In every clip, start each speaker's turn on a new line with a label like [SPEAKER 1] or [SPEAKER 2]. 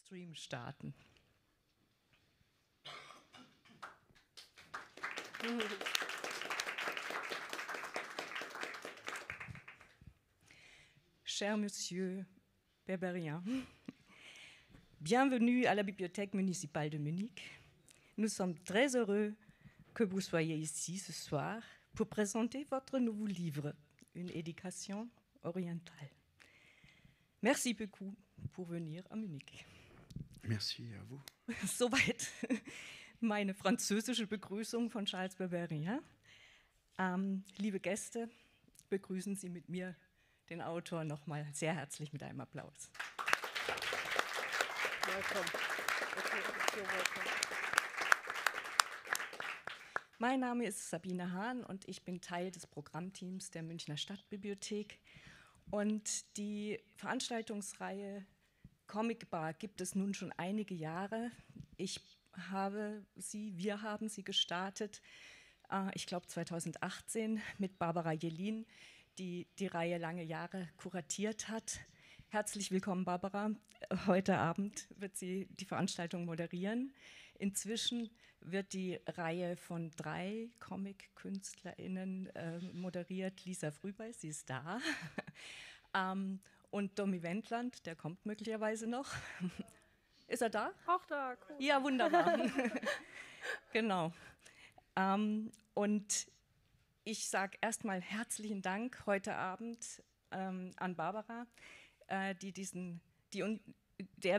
[SPEAKER 1] Stream starten. Cher Monsieur Berberian, bienvenue à la Bibliothèque municipale de Munich. Nous sommes très heureux que vous soyez ici ce soir pour présenter votre nouveau livre, Une éducation orientale. Merci beaucoup pour venir à Munich.
[SPEAKER 2] Merci à vous.
[SPEAKER 1] Soweit meine französische Begrüßung von Charles Berberian. Liebe Gäste, begrüßen Sie mit mir den Autor nochmal sehr herzlich mit einem Applaus.
[SPEAKER 3] Welcome. Okay, you're welcome.
[SPEAKER 1] Mein Name ist Sabine Hahn und ich bin Teil des Programmteams der Münchner Stadtbibliothek. Und die Veranstaltungsreihe Comic Bar gibt es nun schon einige Jahre. Wir haben sie gestartet, ich glaube 2018, mit Barbara Jelin, die die Reihe lange Jahre kuratiert hat. Herzlich willkommen, Barbara. Heute Abend wird sie die Veranstaltung moderieren. Inzwischen wird die Reihe von 3 Comic-KünstlerInnen moderiert. Lisa Frühbei, sie ist da. Und Domi Wendland, der kommt möglicherweise noch. Ist er da?
[SPEAKER 3] Auch da, cool.
[SPEAKER 1] Ja, wunderbar. Genau. Und ich sage erstmal herzlichen Dank heute Abend an Barbara, der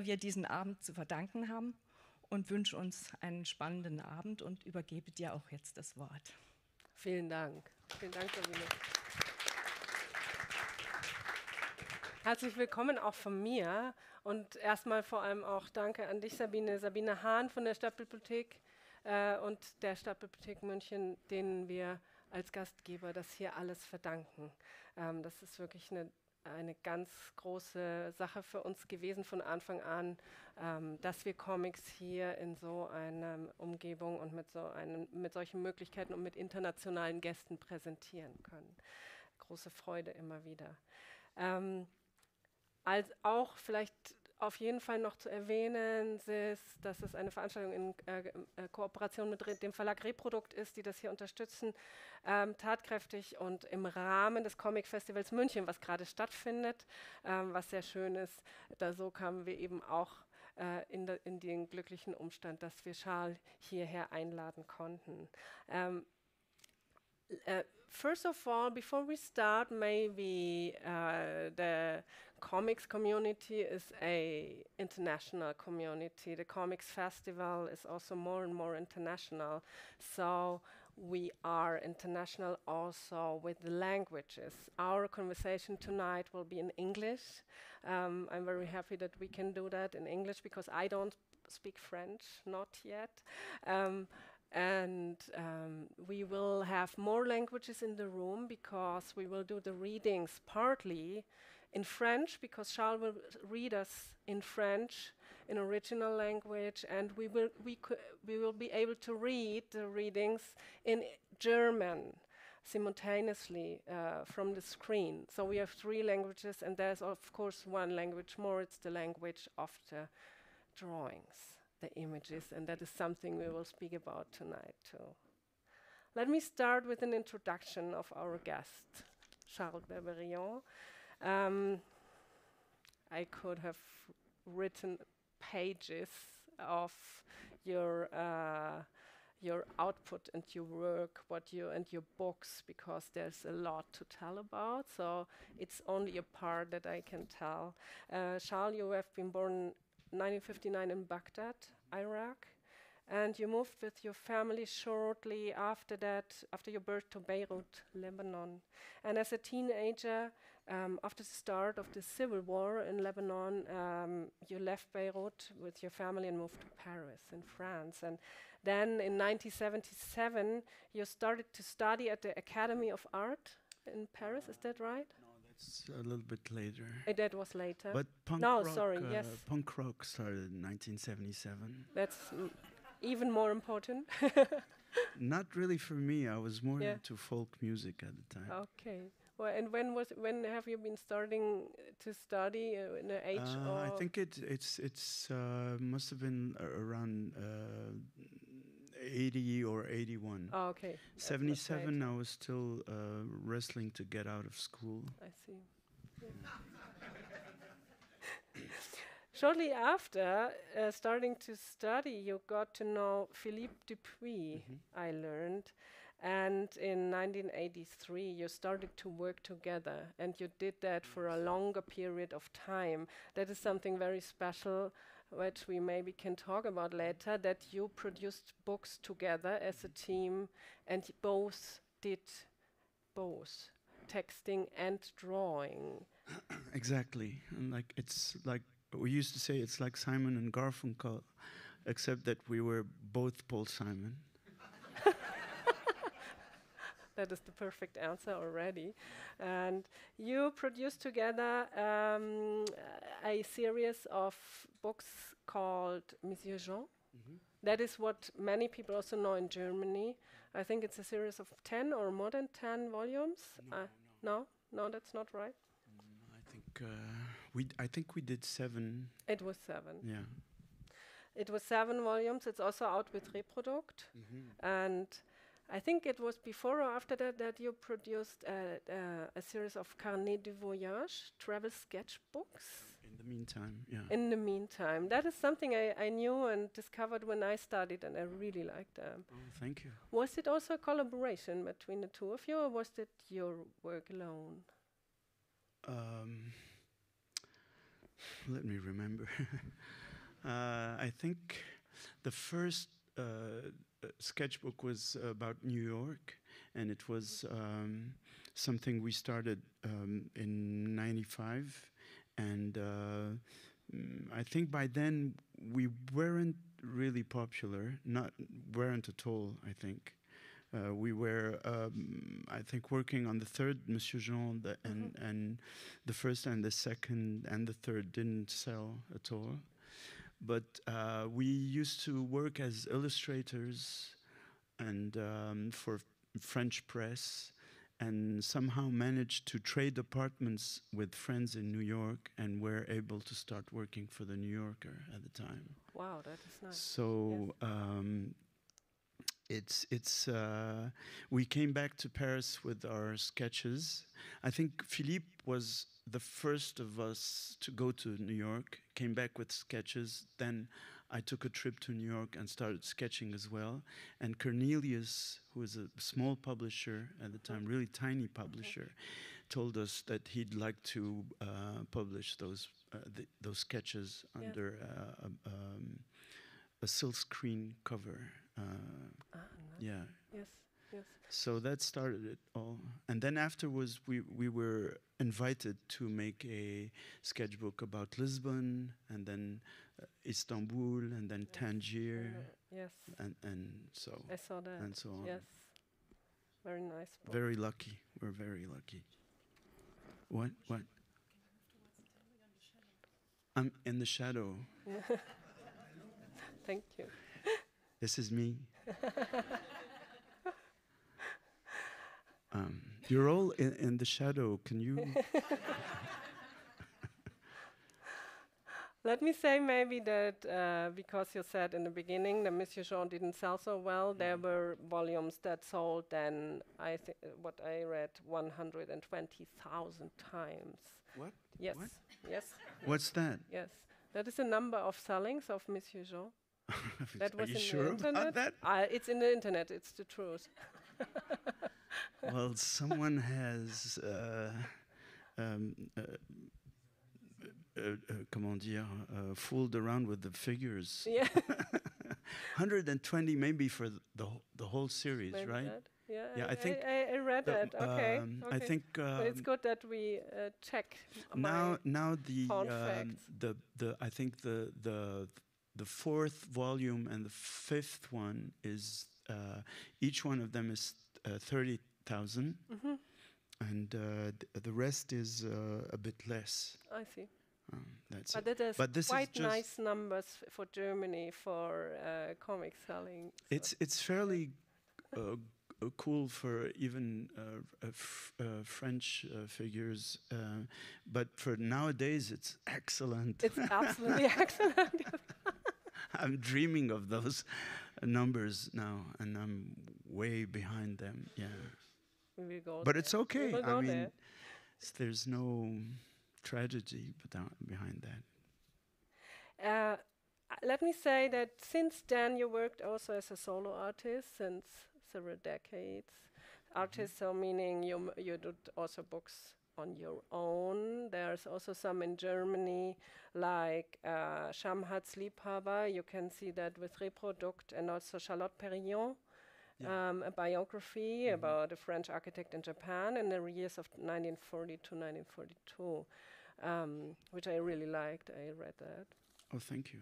[SPEAKER 1] wir diesen Abend zu verdanken haben, und wünsche uns einen spannenden Abend und übergebe dir auch jetzt das Wort.
[SPEAKER 3] Vielen Dank. Vielen Dank, Sabine. Herzlich willkommen auch von mir und erstmal vor allem auch danke an dich, Sabine. Sabine Hahn von der Stadtbibliothek und der Stadtbibliothek München, denen wir als Gastgeber das hier alles verdanken. Das ist wirklich eine ganz große Sache für uns gewesen von Anfang an, dass wir Comics hier in so einer Umgebung und mit solchen Möglichkeiten und mit internationalen Gästen präsentieren können. Große Freude immer wieder. Als auch vielleicht auf jeden Fall noch zu erwähnen ist, dass es eine Veranstaltung in Kooperation mit dem Verlag Reprodukt ist, die das hier unterstützen, tatkräftig und im Rahmen des Comic-Festivals München, was gerade stattfindet, was sehr schön ist. So kamen wir eben auch in den glücklichen Umstand, dass wir Charles hierher einladen konnten. First of all, before we start, maybe the comics community is a international community. The Comics Festival is also more and more international. So we are international also with the languages. Our conversation tonight will be in English. I'm very happy that we can do that in English because I don't speak French, not yet. And we will have more languages in the room because we will do the readings partly in French, because Charles will read us in French, in original language, and we will be able to read the readings in German simultaneously from the screen. So we have 3 languages, and there's of course one language more. It's the language of the drawings, the images, and that is something we will speak about tonight too. Let me start with an introduction of our guest, Charles Berberian. I could have written pages of your output and your work, and your books, because there's a lot to tell about. So it's only a part that I can tell. Charles, you have been born 1959 in Baghdad, Iraq, and you moved with your family shortly after that, after your birth, to Beirut, Lebanon. And as a teenager, after the start of the civil war in Lebanon, you left Beirut with your family and moved to Paris in France. And then in 1977, you started to study at the Academy of Art in Paris, is that right?
[SPEAKER 2] It's a little bit later.
[SPEAKER 3] That was later.
[SPEAKER 2] But punk rock started in 1977.
[SPEAKER 3] That's even more important.
[SPEAKER 2] Not really for me. I was more into folk music at the time.
[SPEAKER 3] Okay. Well, and when have you been starting to study in the age?
[SPEAKER 2] I think it's must have been around 80 or 81.
[SPEAKER 3] Oh, okay.
[SPEAKER 2] 77, I was still wrestling to get out of school.
[SPEAKER 3] I see. Yeah. Shortly after starting to study, you got to know Philippe Dupuy, I learned. And in 1983, you started to work together, and you did that for a longer period of time. That is something very special, which we maybe can talk about later, that you produced books together as a team, and both did both texting and drawing.
[SPEAKER 2] Exactly. And it's like we used to say, it's like Simon and Garfunkel, except that we were both Paul Simon.
[SPEAKER 3] That is the perfect answer already. And you produced together a series of books called Monsieur Jean. That is what many people also know in Germany. I think it's a series of 10 or more than 10 volumes. No, that's not right.
[SPEAKER 2] I think we did 7.
[SPEAKER 3] It was 7.
[SPEAKER 2] Yeah.
[SPEAKER 3] It was 7 volumes. It's also out with Reprodukt. And I think it was before or after that you produced a series of carnet de voyage, travel sketchbooks.
[SPEAKER 2] In the meantime, yeah.
[SPEAKER 3] In the meantime. That is something I knew and discovered when I studied, and I really liked them.
[SPEAKER 2] Oh, thank you.
[SPEAKER 3] Was it also a collaboration between the two of you, or was it your work alone?
[SPEAKER 2] Let me remember. I think the first sketchbook was about New York, and it was something we started in '95, and I think by then we weren't really popular, weren't at all, I think. We were, I think, working on the third Monsieur Jean, and the first and the second and the third didn't sell at all. But we used to work as illustrators and for French press, and somehow managed to trade apartments with friends in New York, and were able to start working for the New Yorker at the time.
[SPEAKER 3] Wow, that is nice.
[SPEAKER 2] So we came back to Paris with our sketches. I think Philippe was the first of us to go to New York, came back with sketches. Then I took a trip to New York and started sketching as well. And Cornelius, who was a small publisher at the time, really tiny publisher, told us that he'd like to publish those sketches under a silkscreen cover.
[SPEAKER 3] Nice.
[SPEAKER 2] Yeah.
[SPEAKER 3] Yes.
[SPEAKER 2] So that started it all. And then afterwards, we were invited to make a sketchbook about Lisbon, and then Istanbul, and then Tangier.
[SPEAKER 3] Yes.
[SPEAKER 2] And so.
[SPEAKER 3] I saw that.
[SPEAKER 2] And so on.
[SPEAKER 3] Yes. Very nice book.
[SPEAKER 2] Very lucky. We're very lucky. What? I'm in the shadow.
[SPEAKER 3] Thank you.
[SPEAKER 2] This is me. You're all in the shadow. Can you?
[SPEAKER 3] Let me say maybe that because you said in the beginning that Monsieur Jean didn't sell so well, there were volumes that sold then, what I read, 120,000 times.
[SPEAKER 2] What?
[SPEAKER 3] Yes.
[SPEAKER 2] What?
[SPEAKER 3] Yes.
[SPEAKER 2] What's that?
[SPEAKER 3] Yes. That is the number of sellings of Monsieur Jean. That was
[SPEAKER 2] Are you
[SPEAKER 3] in
[SPEAKER 2] sure
[SPEAKER 3] the internet.
[SPEAKER 2] about that?
[SPEAKER 3] It's in the internet. It's the truth.
[SPEAKER 2] Well, someone has, comment dire, fooled around with the figures.
[SPEAKER 3] Yeah.
[SPEAKER 2] 120 maybe for the whole series,
[SPEAKER 3] Maybe
[SPEAKER 2] right?
[SPEAKER 3] that. Yeah,
[SPEAKER 2] Yeah, I think
[SPEAKER 3] I read that. Okay.
[SPEAKER 2] I think
[SPEAKER 3] But it's good that we check.
[SPEAKER 2] now
[SPEAKER 3] fun facts.
[SPEAKER 2] I think the fourth volume and the fifth one is each one of them is 30,000, and the rest is a bit less.
[SPEAKER 3] I see.
[SPEAKER 2] That's
[SPEAKER 3] But
[SPEAKER 2] it.
[SPEAKER 3] that is
[SPEAKER 2] this
[SPEAKER 3] quite
[SPEAKER 2] is just
[SPEAKER 3] nice numbers for Germany for comic selling.
[SPEAKER 2] It's fairly cool for even French figures, but for nowadays it's excellent.
[SPEAKER 3] It's absolutely excellent.
[SPEAKER 2] I'm dreaming of those numbers now, and I'm way behind them. Yeah,
[SPEAKER 3] We will go
[SPEAKER 2] but
[SPEAKER 3] there.
[SPEAKER 2] it's okay.
[SPEAKER 3] We will go
[SPEAKER 2] I mean,
[SPEAKER 3] there.
[SPEAKER 2] there's no tragedy behind that.
[SPEAKER 3] Let me say that since then you worked also as a solo artist since several decades. Artist, so meaning you did also books on your own. There's also some in Germany, like Shamhat's Liebhaber. You can see that with Reprodukt, and also Charlotte Perriand, a biography about a French architect in Japan in the years of 1940 to 1942, which I really liked. I read that.
[SPEAKER 2] Oh, thank you.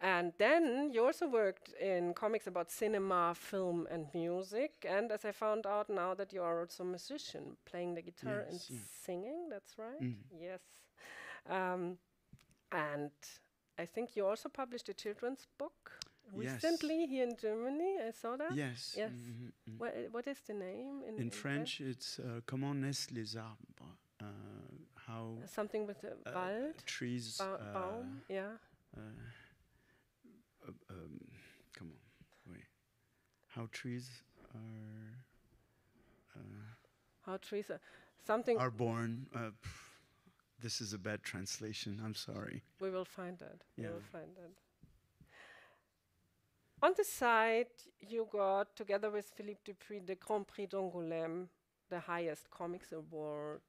[SPEAKER 3] And then you also worked in comics about cinema, film, and music. And as I found out now that you are also a musician, playing the guitar and singing, that's right? Yes. And I think you also published a children's book recently here in Germany. I saw that.
[SPEAKER 2] Yes.
[SPEAKER 3] Yes. What is the name?
[SPEAKER 2] In French, it's Comment naissent les arbres. How
[SPEAKER 3] something with the Wald.
[SPEAKER 2] Trees.
[SPEAKER 3] Baum. Yeah.
[SPEAKER 2] Come on, wait. How trees
[SPEAKER 3] How trees are something
[SPEAKER 2] are born. This is a bad translation. I'm sorry.
[SPEAKER 3] We will find that.
[SPEAKER 2] Yeah.
[SPEAKER 3] We will find that. On the side, you got, together with Philippe Dupuy, the Grand Prix d'Angoulême, the highest comics award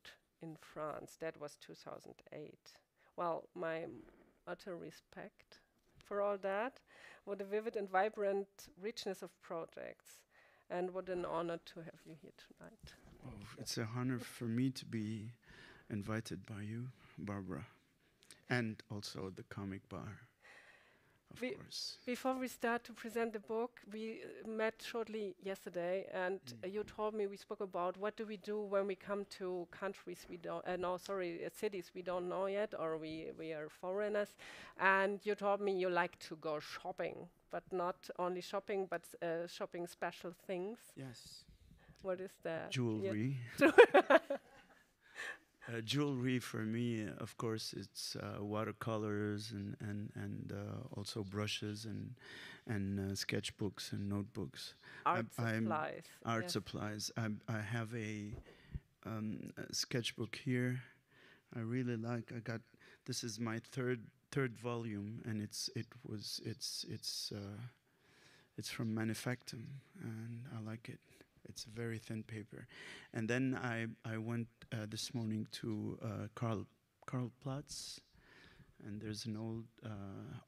[SPEAKER 3] in France. That was 2008. Well, my utter respect for all that. What a vivid and vibrant richness of projects. And what an honor to have you here tonight.
[SPEAKER 2] Oh, it's an honor for me to be invited by you, Barbara, and also the Comic Bar, of course.
[SPEAKER 3] Before we start to present the book, we met shortly yesterday, and you told me, we spoke about what do we do when we come to countries we don't, cities we don't know yet, or we are foreigners. And you told me you like to go shopping, but not only shopping, but shopping special things.
[SPEAKER 2] Yes.
[SPEAKER 3] What is that?
[SPEAKER 2] Jewelry. Jewelry for me, of course, it's watercolors and also brushes and sketchbooks and notebooks.
[SPEAKER 3] Art supplies.
[SPEAKER 2] Art supplies. I have a sketchbook here. I really like. This is my third volume, and it's from Manufactum, and I like it. It's very thin paper. And then I went this morning to Karlplatz, and there's an old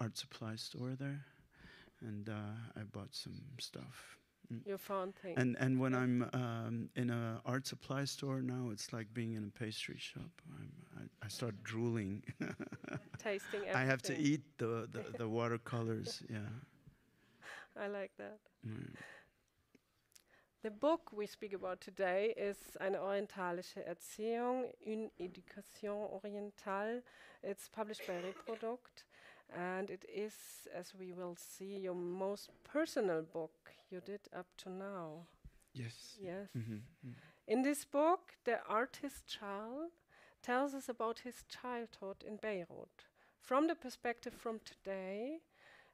[SPEAKER 2] art supply store there, and I bought some stuff.
[SPEAKER 3] You found things.
[SPEAKER 2] And when I'm in an art supply store now, it's like being in a pastry shop. I start drooling.
[SPEAKER 3] Tasting everything.
[SPEAKER 2] I have to eat the watercolors, yeah.
[SPEAKER 3] I like that. The book we speak about today is Eine orientalische Erziehung, une éducation orientale. It's published by Reprodukt, and it is, as we will see, your most personal book you did up to now.
[SPEAKER 2] Yes.
[SPEAKER 3] Yes.
[SPEAKER 2] Mm-hmm.
[SPEAKER 3] In this book, the artist Charles tells us about his childhood in Beirut, from the perspective from today,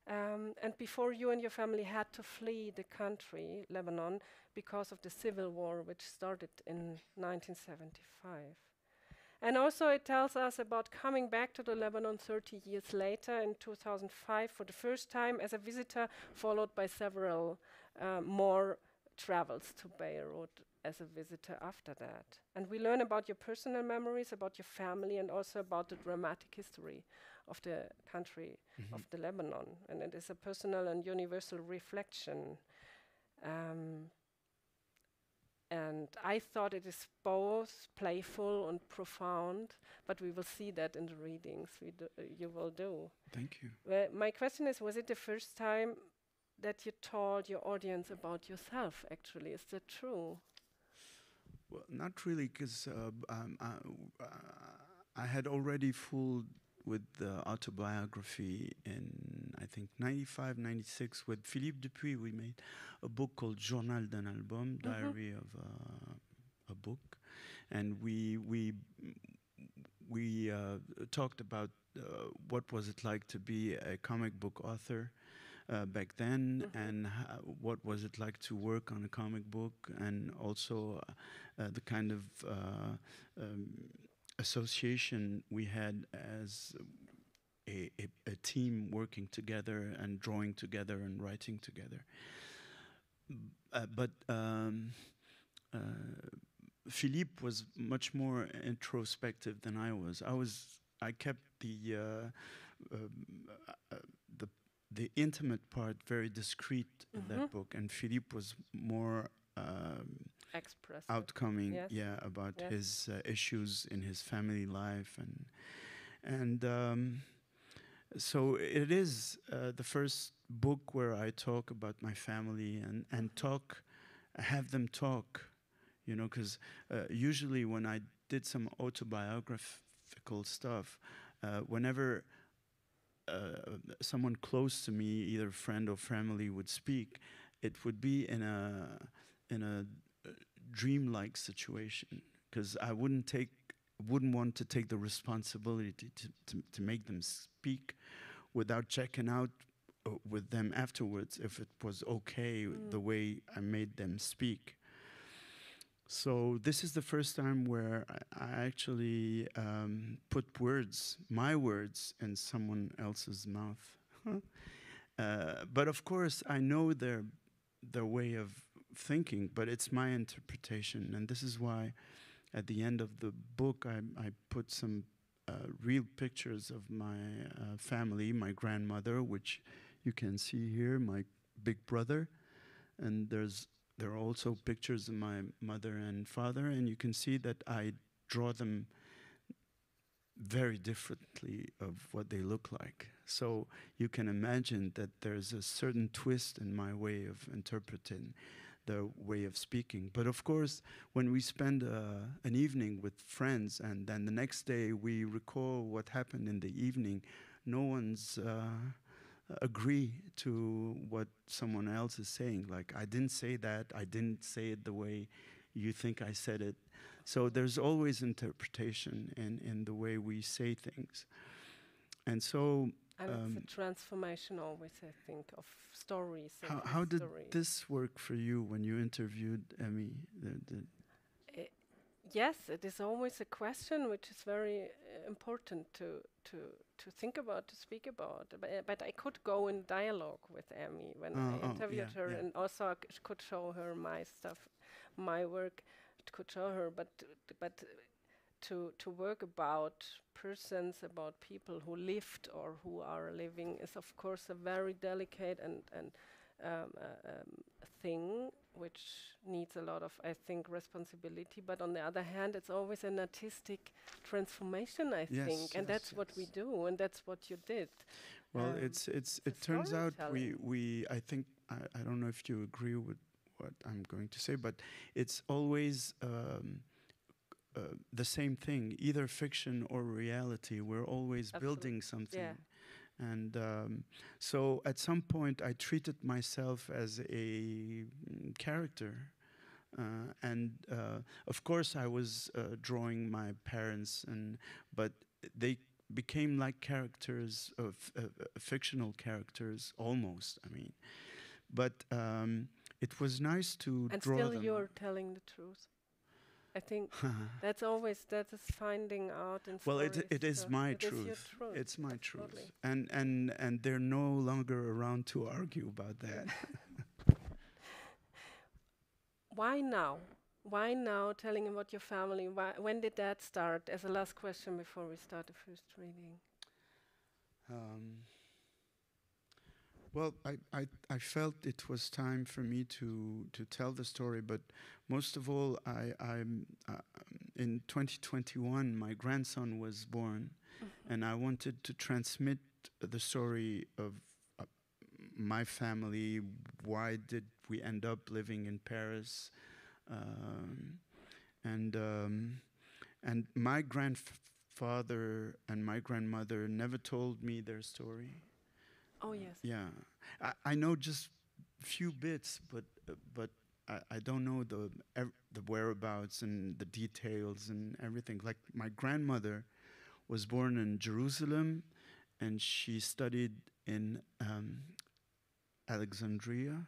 [SPEAKER 3] and before you and your family had to flee the country, Lebanon, because of the civil war which started in 1975. And also it tells us about coming back to the Lebanon 30 years later in 2005 for the first time as a visitor, followed by several more travels to Beirut as a visitor after that. And we learn about your personal memories, about your family, and also about the dramatic history of the country of the Lebanon. And it is a personal and universal reflection. And I thought it is both playful and profound, but we will see that in the readings you will do.
[SPEAKER 2] Thank you.
[SPEAKER 3] Well, my question is, was it the first time that you told your audience about yourself, actually? Is that true? Well,
[SPEAKER 2] not really, because I had already fooled with the autobiography in, I think, 95, 96. With Philippe Dupuy, we made a book called Journal d'un album, Diary of a book. And we talked about what was it like to be a comic book author back then, and what was it like to work on a comic book, and also the kind of association we had as a team working together and drawing together and writing together. But Philippe was much more introspective than I was. I kept the intimate part very discreet in that book, and Philippe was more
[SPEAKER 3] expressive,
[SPEAKER 2] outcoming, about his issues in his family life, and so it is the first book where I talk about my family and have them talk, you know, because usually when I did some autobiographical stuff, whenever someone close to me, either friend or family, would speak, it would be in a dreamlike situation, because I wouldn't want to take the responsibility to make them speak without checking out with them afterwards if it was okay the way I made them speak. So this is the first time where I actually put my words, in someone else's mouth. But of course, I know their way of thinking, but it's my interpretation. And this is why at the end of the book, I put some real pictures of my family, my grandmother, which you can see here, my big brother, and there are also pictures of my mother and father, and you can see that I draw them very differently of what they look like. So you can imagine that there's a certain twist in my way of interpreting their way of speaking. But of course, when we spend an evening with friends and then the next day we recall what happened in the evening, no one's agree to what someone else is saying. Like, I didn't say that, I didn't say it the way you think I said it. So there's always interpretation in the way we say things. And so...
[SPEAKER 3] And it's a transformation always, I think, of stories.
[SPEAKER 2] How did this work for you when you interviewed Emmy?
[SPEAKER 3] Yes, it is always a question which is very important to think about, to speak about. But I could go in dialogue with Emmy when I interviewed her, and also I could show her my stuff, my work. It could show her, but to work about persons, about people who lived or who are living, is of course a very delicate and thing which needs a lot of, I think, responsibility. But on the other hand, it's always an artistic transformation, I think, and that's what we do, and that's what you did.
[SPEAKER 2] Well, it turns out we I think I don't know if you agree with what I'm going to say, but it's always the same thing, either fiction or reality. We're always building something.
[SPEAKER 3] Yeah.
[SPEAKER 2] And so at some point I treated myself as a character. And of course I was drawing my parents, but they became like characters of fictional characters almost, I mean. But it was nice to draw them.
[SPEAKER 3] And still you're telling the truth. I think that is finding out in
[SPEAKER 2] well,
[SPEAKER 3] stories.
[SPEAKER 2] it is my truth.
[SPEAKER 3] Is your truth.
[SPEAKER 2] It's my truth.
[SPEAKER 3] Totally.
[SPEAKER 2] And they're no longer around to argue about that.
[SPEAKER 3] Why now? Why now telling about your family? When did that start? As a last question before we start the first reading.
[SPEAKER 2] Well, I felt it was time for me to tell the story, but most of all, I'm in 2021, my grandson was born, and I wanted to transmit the story of my family. Why did we end up living in Paris? And my father and my grandmother never told me their story.
[SPEAKER 3] Oh yes.
[SPEAKER 2] Yeah, I know just few bits, but I don't know the whereabouts and the details and everything. Like my grandmother was born in Jerusalem, and she studied in Alexandria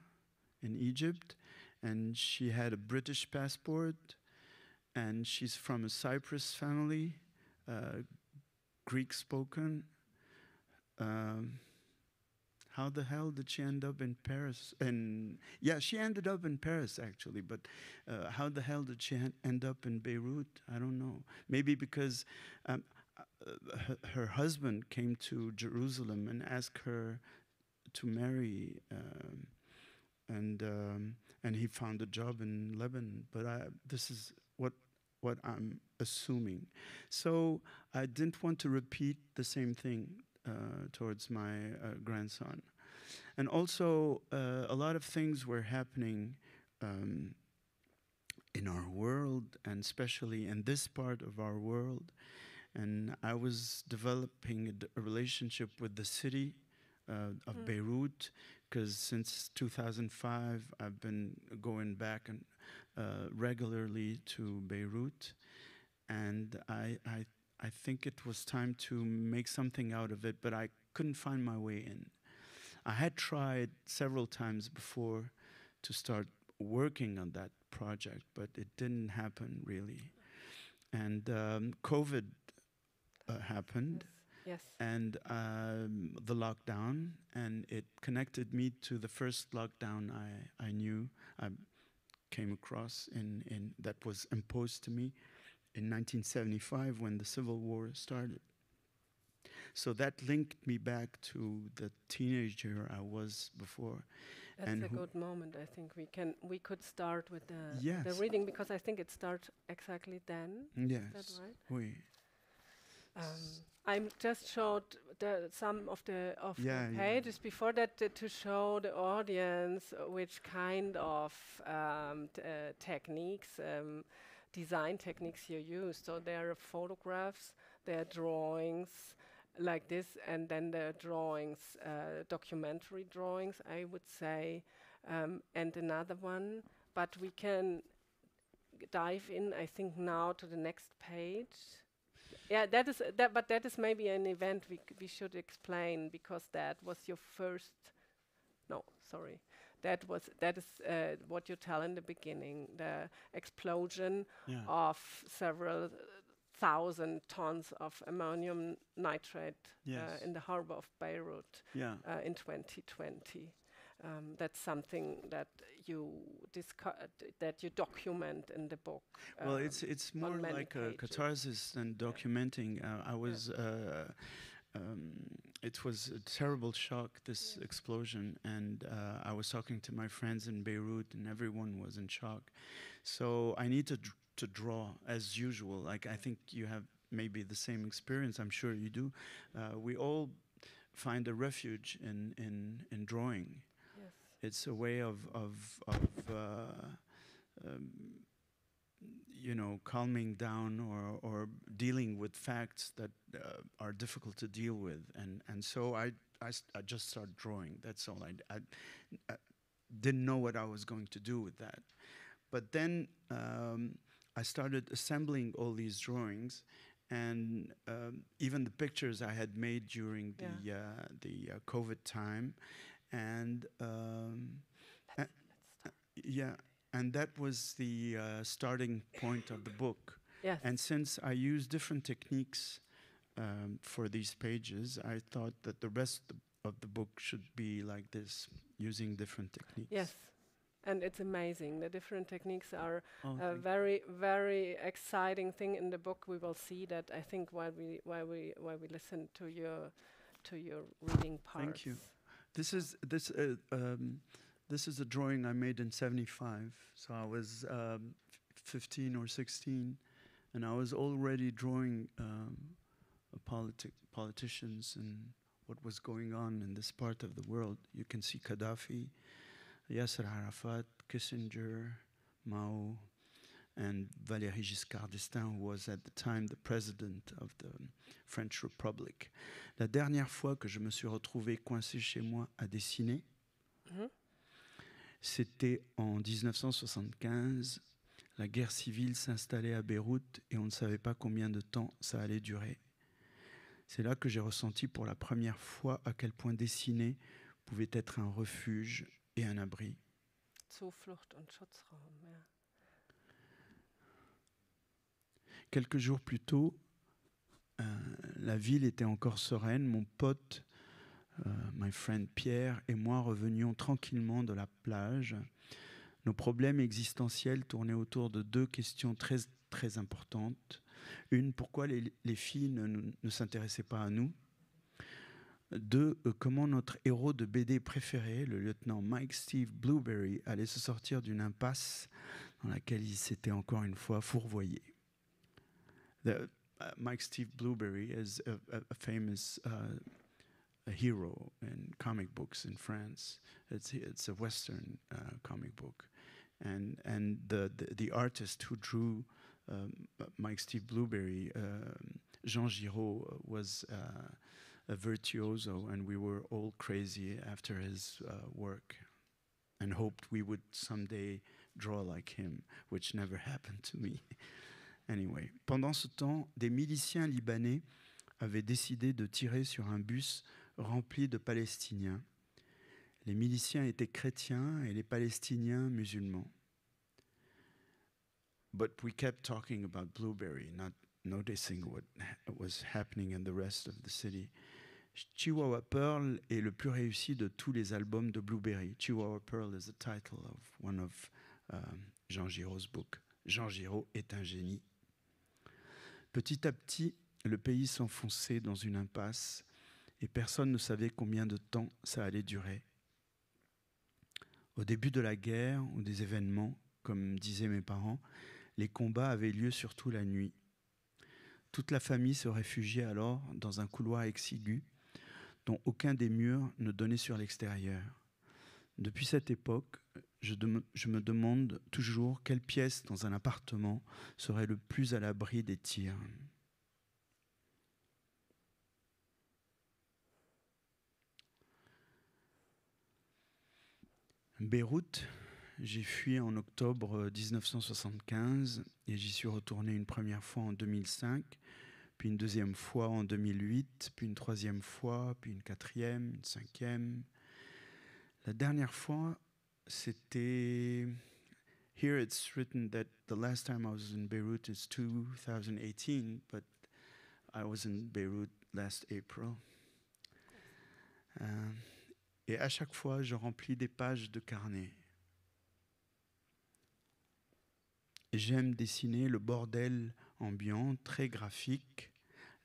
[SPEAKER 2] in Egypt, and she had a British passport, and she's from a Cyprus family, Greek spoken. How the hell did she end up in Paris? And yeah, she ended up in Paris actually, but how the hell did she end up in Beirut? I don't know. Maybe because her husband came to Jerusalem and asked her to marry, and he found a job in Lebanon. But this is what I'm assuming. So I didn't want to repeat the same thing towards my grandson. And also, a lot of things were happening in our world, and especially in this part of our world. And I was developing a relationship with the city of Beirut, because since 2005, I've been going back and regularly to Beirut. And I think it was time to make something out of it, but I couldn't find my way in. I had tried several times before to start working on that project, but it didn't happen really. And COVID happened,
[SPEAKER 3] Yes.
[SPEAKER 2] and the lockdown, and it connected me to the first lockdown I knew, I came across in that was imposed to me in 1975 when the Civil War started. So that linked me back to the teenager I was before.
[SPEAKER 3] That's
[SPEAKER 2] and
[SPEAKER 3] a good moment. I think we could start with the
[SPEAKER 2] Yes.
[SPEAKER 3] reading, because I think it starts exactly then.
[SPEAKER 2] Yes.
[SPEAKER 3] Is that right?
[SPEAKER 2] Oui.
[SPEAKER 3] I just showed some of the
[SPEAKER 2] Yeah,
[SPEAKER 3] pages before that to show the audience which kind of techniques, design techniques you use. So there are photographs, there are drawings like this, and then there are drawings, documentary drawings, I would say, and another one. But we can dive in, I think, now to the next page. Yeah, but that is maybe an event we should explain, because that was your first. No, sorry. That is what you tell in the beginning, the explosion of several thousand tons of ammonium nitrate in the harbor of Beirut in 2020. That's something that you document in the book.
[SPEAKER 2] Well, it's more like a catharsis than documenting. I was. It was a terrible shock, this explosion, and I was talking to my friends in Beirut, and everyone was in shock. So I need to draw as usual. Like, I think you have maybe the same experience. I'm sure you do. We all find a refuge in drawing.
[SPEAKER 3] Yes.
[SPEAKER 2] It's a way of calming down or dealing with facts that are difficult to deal with, and so I just started drawing. That's all. I didn't know what I was going to do with that, but then I started assembling all these drawings, and even the pictures I had made during the COVID time, and
[SPEAKER 3] let's start.
[SPEAKER 2] And that was the starting point of the book.
[SPEAKER 3] Yes.
[SPEAKER 2] And since I use different techniques for these pages, I thought that the rest of the book should be like this, using different techniques.
[SPEAKER 3] Yes, and it's amazing. The different techniques are a
[SPEAKER 2] you.
[SPEAKER 3] very, very exciting thing in the book. We will see that, I think, while we listen to your reading parts.
[SPEAKER 2] Thank you. This is a drawing I made in '75. So I was 15 or 16, and I was already drawing politicians and what was going on in this part of the world. You can see Gaddafi, Yasser Arafat, Kissinger, Mao, and Valéry Giscard d'Estaing, who was at the time the president of the French Republic. La dernière fois que je me suis retrouvé coincé chez moi à dessiner, c'était en 1975. La guerre civile s'installait à Beyrouth et on ne savait pas combien de temps ça allait durer. C'est là que j'ai ressenti pour la première fois à quel point dessiner pouvait être un refuge et un abri.
[SPEAKER 3] Zuflucht und Schutzraum, ja.
[SPEAKER 2] Quelques jours plus tôt, la ville était encore sereine. Mon pote, my friend Pierre, et moi revenions tranquillement de la plage. Nos problèmes existentiels tournaient autour de deux questions très, très importantes. Une, pourquoi les filles ne s'intéressaient pas à nous? Deux, comment notre héros de BD préféré, le lieutenant Mike Steve Blueberry, allait se sortir d'une impasse dans laquelle il s'était encore une fois fourvoyé. Mike Steve Blueberry is a famous a hero in comic books in France. It's a Western comic book, and the artist who drew Mike Steve Blueberry, Jean Giraud, was a virtuoso, and we were all crazy after his work, and hoped we would someday draw like him, which never happened to me. Anyway, pendant ce temps, des miliciens libanais avaient décidé de tirer sur un bus rempli de Palestiniens. Les miliciens étaient chrétiens et les Palestiniens musulmans. But we kept talking about Blueberry, not noticing what was happening in the rest of the city. Chihuahua Pearl est le plus réussi de tous les albums de Blueberry. Chihuahua Pearl is the title of one of Jean Giraud's book. Jean Giraud est un génie. Petit à petit, le pays s'enfonçait dans une impasse et personne ne savait combien de temps ça allait durer. Au début de la guerre ou des événements, comme disaient mes parents, les combats avaient lieu surtout la nuit. Toute la famille se réfugiait alors dans un couloir exigu dont aucun des murs ne donnait sur l'extérieur. Depuis cette époque, je me demande toujours quelle pièce dans un appartement serait le plus à l'abri des tirs. Beyrouth, j'ai fui en octobre 1975 et j'y suis retourné une première fois en 2005, puis une deuxième fois en 2008, puis une troisième fois, puis une quatrième, une cinquième. La dernière fois, c'était... Here it's written that the last time I was in Beirut is 2018, but I was in Beirut last April. Et à chaque fois, je remplis des pages de carnet. J'aime dessiner le bordel ambiant, très graphique,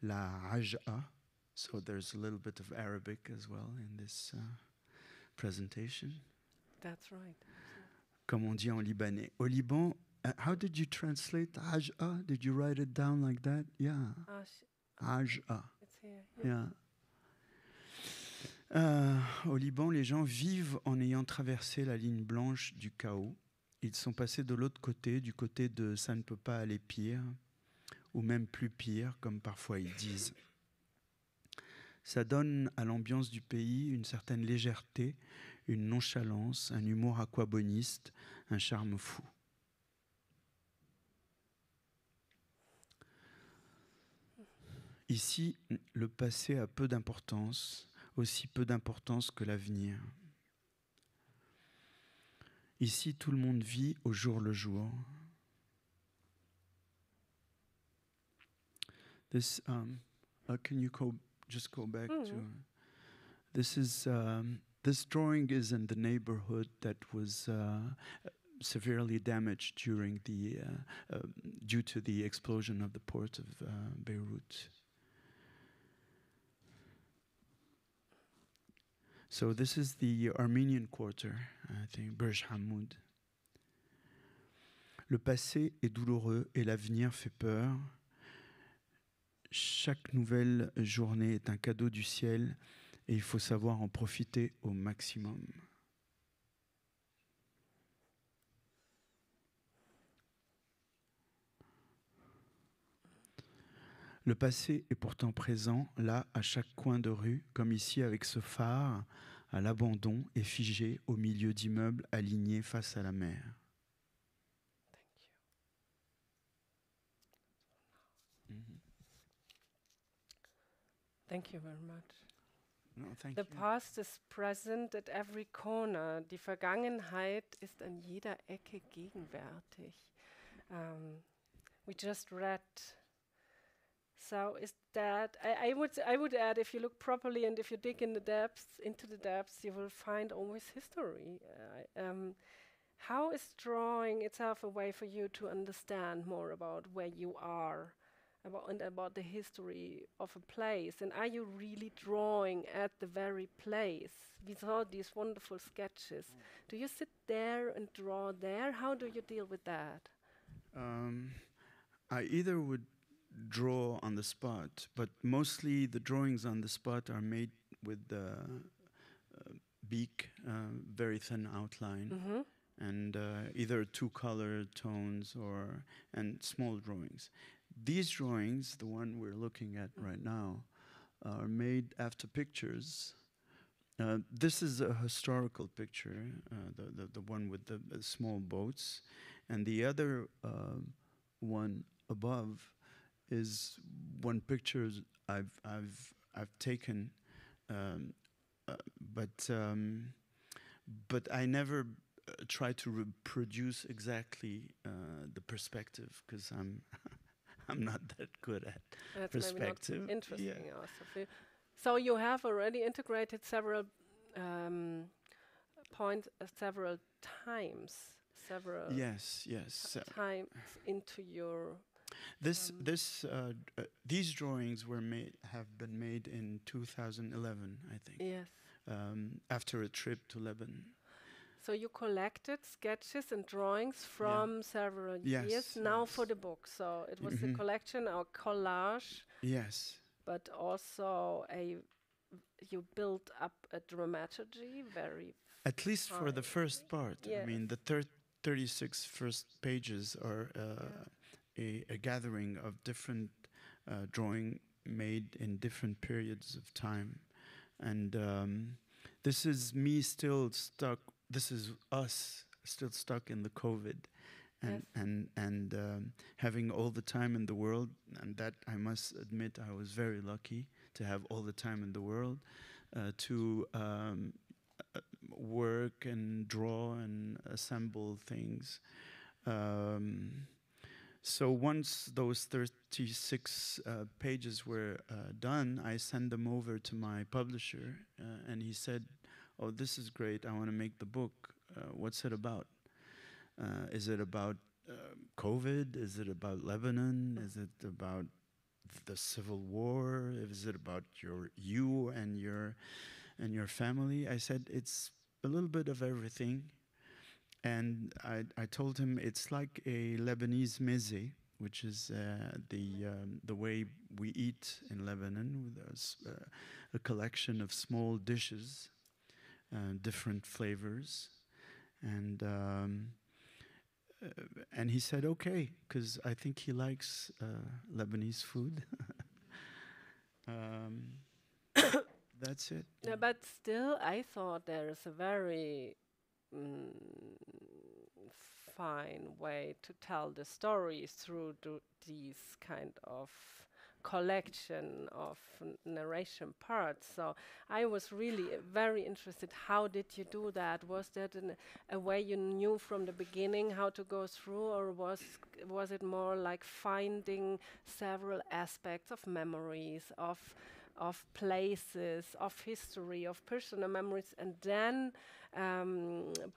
[SPEAKER 2] la raj'a. So there's a little bit of Arabic as well in this presentation.
[SPEAKER 3] That's right.
[SPEAKER 2] Comme on dit en libanais. Au Liban, how did you translate raj'a? Did you write it down like that? Yeah. Raj'a.
[SPEAKER 3] It's here. Yeah.
[SPEAKER 2] Au Liban, les gens vivent en ayant traversé la ligne blanche du chaos. Ils sont passés de l'autre côté, du côté de « ça ne peut pas aller pire », ou même plus pire, comme parfois ils disent. Ça donne à l'ambiance du pays une certaine légèreté, une nonchalance, un humour aquaboniste, un charme fou. Ici, le passé a peu d'importance, aussi peu d'importance que l'avenir. Ici, tout le monde vit au jour le jour. This, can you just go back to... This is... this drawing is in the neighborhood that was severely damaged during the... due to the explosion of the port of Beirut. So this is the Armenian quarter, I think, Burj Hamoud. Le passé est douloureux et l'avenir fait peur. Chaque nouvelle journée est un cadeau du ciel et il faut savoir en profiter au maximum. Le passé est pourtant présent, là, à chaque coin de rue, comme ici avec ce phare, à l'abandon et figé au milieu d'immeubles alignés face à la mer.
[SPEAKER 3] Thank you very much.
[SPEAKER 2] No, thank
[SPEAKER 3] The
[SPEAKER 2] you.
[SPEAKER 3] past is present at every corner. Die Vergangenheit ist an jeder Ecke gegenwärtig. We just read. So is that I would add, if you look properly and if you dig in the depths, into the depths, you will find always history. How is drawing itself a way for you to understand more about where you are, about the history of a place? And are you really drawing at the very place? We saw these wonderful sketches. Do you sit there and draw there? How do you deal with that?
[SPEAKER 2] I either would draw on the spot, but mostly the drawings on the spot are made with the beak, very thin outline, and either two-color tones and small drawings. These drawings, the one we're looking at right now, are made after pictures. This is a historical picture, the one with the small boats, and the other one above is one picture I've taken, but I never try to reproduce exactly the perspective, because I'm not that good at
[SPEAKER 3] That's
[SPEAKER 2] perspective.
[SPEAKER 3] Maybe not interesting also for you. So you have already integrated several points, several times,
[SPEAKER 2] Yes.
[SPEAKER 3] times into your.
[SPEAKER 2] These drawings have been made in 2011, I think.
[SPEAKER 3] Yes.
[SPEAKER 2] After a trip to Lebanon.
[SPEAKER 3] So you collected sketches and drawings from several years now for the book. So it was a collection or collage.
[SPEAKER 2] Yes.
[SPEAKER 3] But also you built up a dramaturgy very.
[SPEAKER 2] At least for the first part.
[SPEAKER 3] Yes.
[SPEAKER 2] I mean, the 36 first pages are a gathering of different drawing made in different periods of time. And this is me still stuck. This is us still stuck in the COVID and having all the time in the world. And that, I must admit, I was very lucky to have all the time in the world to work and draw and assemble things. So once those 36 pages were done, I sent them over to my publisher, and he said, "Oh, this is great. I want to make the book. What's it about? Is it about COVID? Is it about Lebanon? Is it about the Civil War? Is it about you and your family?" I said, "It's a little bit of everything." And I told him it's like a Lebanese meze, which is the way we eat in Lebanon, with a collection of small dishes, different flavors, and he said okay, because I think he likes Lebanese food. That's it.
[SPEAKER 3] Yeah, but still, I thought there is a very fine way to tell the stories through these kind of collection of narration parts. So I was really very interested. How did you do that? Was that a way you knew from the beginning how to go through, or was it more like finding several aspects of memories, of places, of history, of personal memories, and then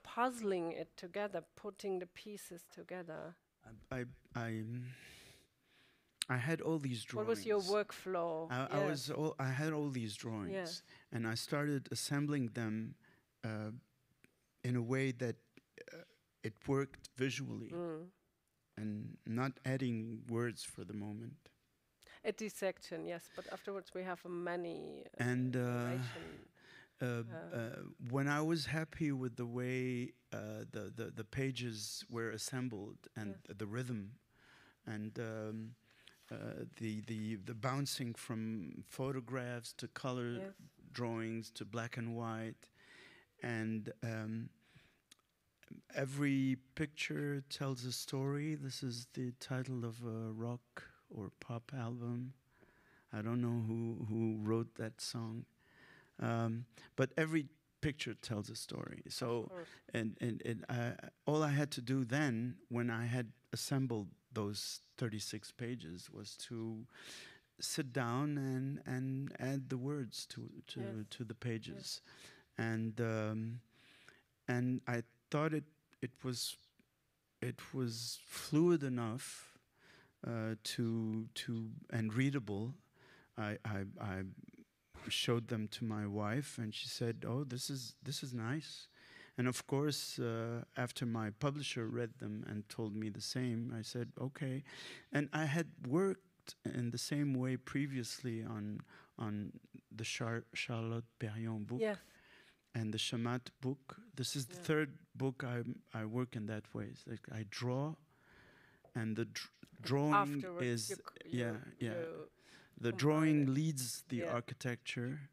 [SPEAKER 3] puzzling it together, putting the pieces together?
[SPEAKER 2] I had all these drawings.
[SPEAKER 3] What was your workflow?
[SPEAKER 2] I had all these drawings, and I started assembling them in a way that it worked visually, and not adding words for the moment.
[SPEAKER 3] A dissection, yes, but afterwards we have many.
[SPEAKER 2] And when I was happy with the way the pages were assembled and the rhythm, and the bouncing from photographs to color drawings to black and white, and every picture tells a story. This is the title of a rock or pop album. I don't know who wrote that song, but every picture tells a story. So, and all I had to do then, when I had assembled those 36 pages, was to sit down and add the words to the pages, and I thought it was fluid enough to and readable. I showed them to my wife, and she said, "Oh, this is nice." And of course, after my publisher read them and told me the same, I said, "Okay." And I had worked in the same way previously on the Charlotte Berberian book and the Shamat book. This is the third book I work in that way. It's like I draw, and the drawing
[SPEAKER 3] afterwards
[SPEAKER 2] is the drawing leads the architecture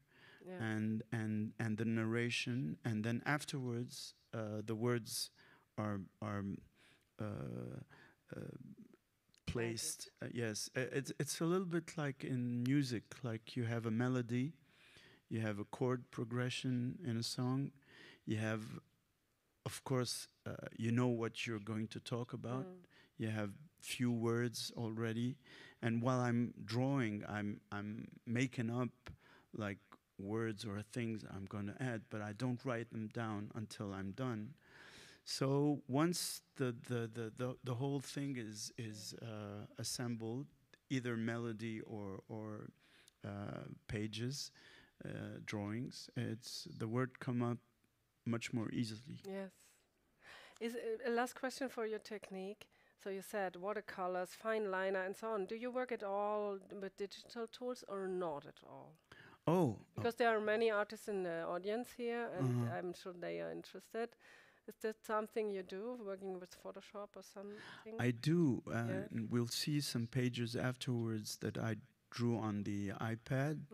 [SPEAKER 2] and the narration, and then afterwards the words are placed. Yes, it's a little bit like in music. Like you have a melody, you have a chord progression in a song, you have, of course, you know what you're going to talk about. You have few words already, and while I'm drawing, I'm making up like words or things I'm going to add, but I don't write them down until I'm done. So once the whole thing is assembled, either melody or pages, drawings, the word come up much more easily.
[SPEAKER 3] Yes. Is a last question for your technique. So you said watercolors, fine liner, and so on. Do you work at all with digital tools or not at all?
[SPEAKER 2] Oh.
[SPEAKER 3] Because there are many artists in the audience here, and I'm sure they are interested. Is that something you do, working with Photoshop or something?
[SPEAKER 2] I do. And we'll see some pages afterwards that I drew on the iPad.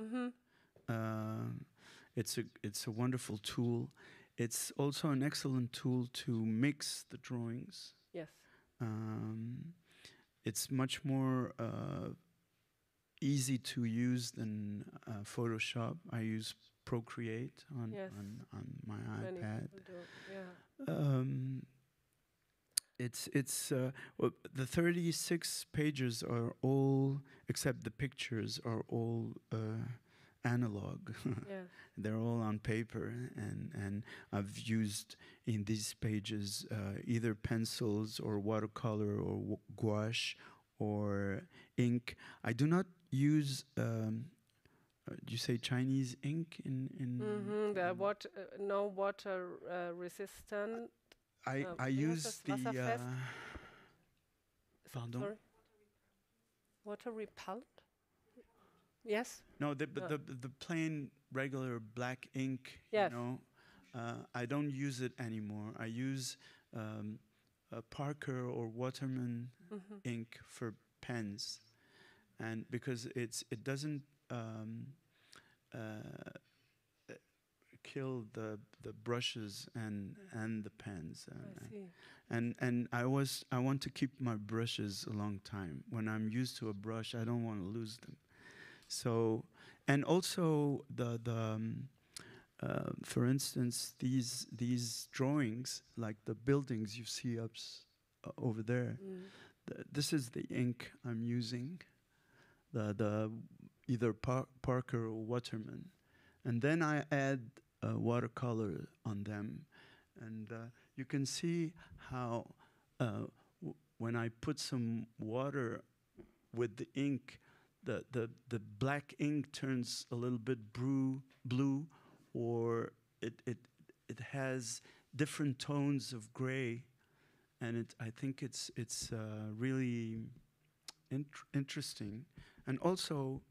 [SPEAKER 2] It's a wonderful tool. It's also an excellent tool to mix the drawings.
[SPEAKER 3] Yes.
[SPEAKER 2] It's much more easy to use than Photoshop. I use Procreate on my iPad. Well, the 36 pages are all, except the pictures, are all analog. They're all on paper, and I've used in these pages either pencils or watercolor or gouache or ink. I do not use do you say Chinese ink in
[SPEAKER 3] no water resistant.
[SPEAKER 2] I use the pardon?
[SPEAKER 3] Sorry? Water repellent? Yes.
[SPEAKER 2] No, the plain regular black ink.
[SPEAKER 3] Yes.
[SPEAKER 2] You know, I don't use it anymore. I use a Parker or Waterman ink for pens, and because it doesn't kill the brushes and the pens.
[SPEAKER 3] I see.
[SPEAKER 2] And I want to keep my brushes a long time. When I'm used to a brush, I don't want to lose them. So, and also for instance, these drawings, like the buildings you see over there, this is the ink I'm using, the either Parker or Waterman, and then I add watercolor on them, and you can see how when I put some water with the ink, the black ink turns a little bit blue, or it has different tones of gray, and I think it's really interesting, and also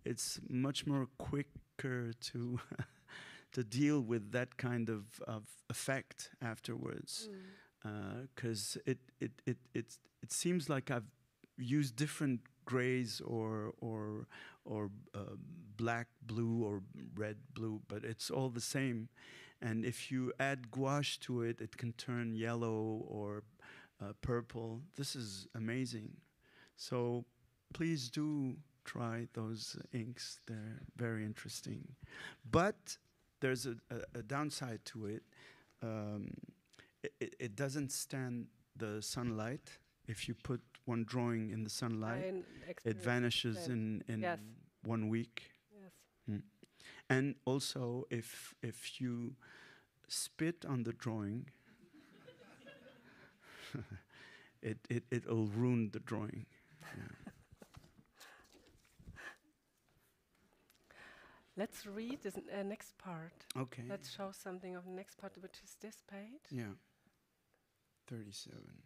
[SPEAKER 2] it's much more quicker to to deal with that kind of effect afterwards, because it seems like I've use different grays or black, blue, or red, blue, but it's all the same. And if you add gouache to it, it can turn yellow or purple. This is amazing. So please do try those inks. They're very interesting. But there's a downside to it. It doesn't stand the sunlight. If you put one drawing in the sunlight, it vanishes in
[SPEAKER 3] yes.
[SPEAKER 2] 1 week.
[SPEAKER 3] Yes.
[SPEAKER 2] Mm. And also, if you spit on the drawing, it'll ruin the drawing. Yeah.
[SPEAKER 3] Let's read this next part.
[SPEAKER 2] Okay.
[SPEAKER 3] Let's show something of the next part, which is this page.
[SPEAKER 2] Yeah. 37.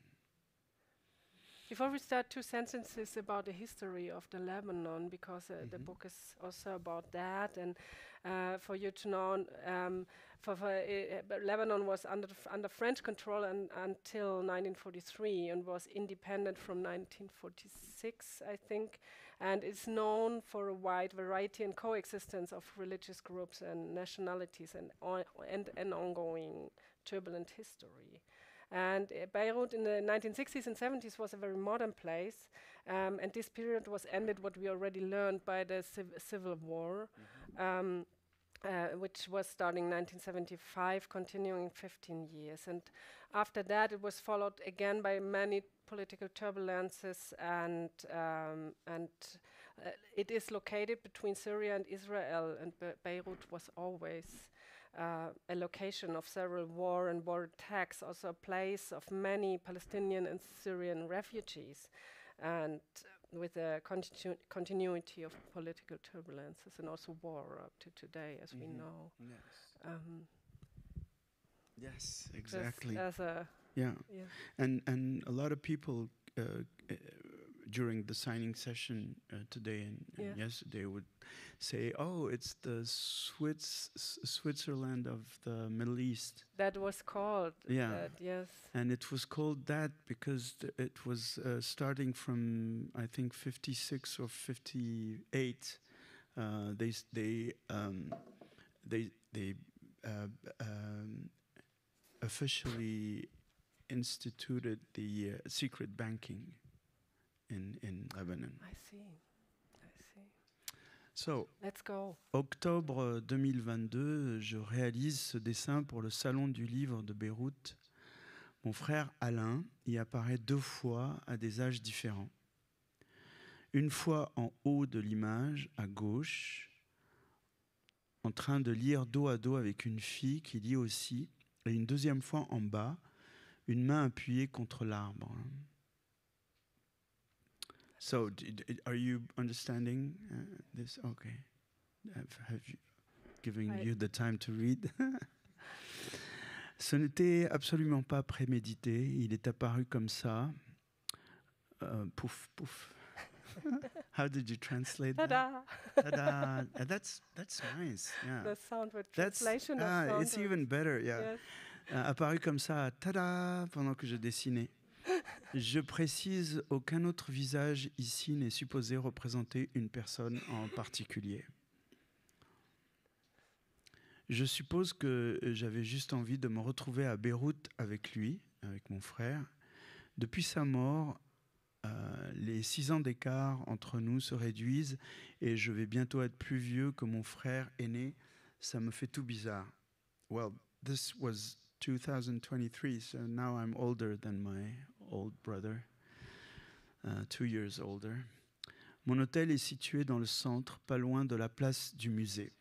[SPEAKER 3] Before we start, 2 sentences about the history of the Lebanon, because the book is also about that. And for you to know, Lebanon was under French control until 1943 and was independent from 1946, I think. And it's known for a wide variety and coexistence of religious groups and nationalities and an ongoing turbulent history. And Beirut in the 1960s and 70s was a very modern place, and this period was ended, what we already learned, by the civil war, which was starting 1975, continuing 15 years. And after that, it was followed again by many political turbulences, and it is located between Syria and Israel, and Beirut was always a location of several war and war attacks, also a place of many Palestinian and Syrian refugees, and with a continuity of political turbulences and also war up to today, as we know.
[SPEAKER 2] Yes. Yes, exactly.
[SPEAKER 3] As a
[SPEAKER 2] yeah. And a lot of people during the signing session today and yesterday would say, "Oh, it's the Switzerland of the Middle East."
[SPEAKER 3] That was called that, yes.
[SPEAKER 2] And it was called that because it was starting from, I think, 56 or 58. They officially instituted the secret banking in Lebanon.
[SPEAKER 3] I see.
[SPEAKER 2] So,
[SPEAKER 3] let's go.
[SPEAKER 2] Octobre 2022, je réalise ce dessin pour le Salon du Livre de Beyrouth. Mon frère Alain y apparaît 2 fois à des âges différents. Une fois en haut de l'image, à gauche, en train de lire dos à dos avec une fille qui lit aussi, et une deuxième fois en bas, une main appuyée contre l'arbre. So, are you understanding this? Okay. Have you given you the time to read? Ce n'était absolument pas prémédité. Il est apparu comme ça. Pouf, pouf. How did you translate that?
[SPEAKER 3] Ta-da!
[SPEAKER 2] Ta-da! That's nice. Yeah.
[SPEAKER 3] The sound with translation of sound.
[SPEAKER 2] It's even better. Yeah.
[SPEAKER 3] Yes.
[SPEAKER 2] Apparu comme ça. Ta-da! Pendant que je dessinais. Je précise, aucun autre visage ici n'est supposé représenter une personne en particulier. Je suppose que j'avais juste envie de me retrouver à Beyrouth avec lui, avec mon frère. Depuis sa mort, les 6 ans d'écart entre nous se réduisent et je vais bientôt être plus vieux que mon frère aîné. Ça me fait tout bizarre. Well, this was 2023, so now I'm older than my old brother, 2 years older. Mon hôtel est situé dans le centre, pas loin de la place du musée.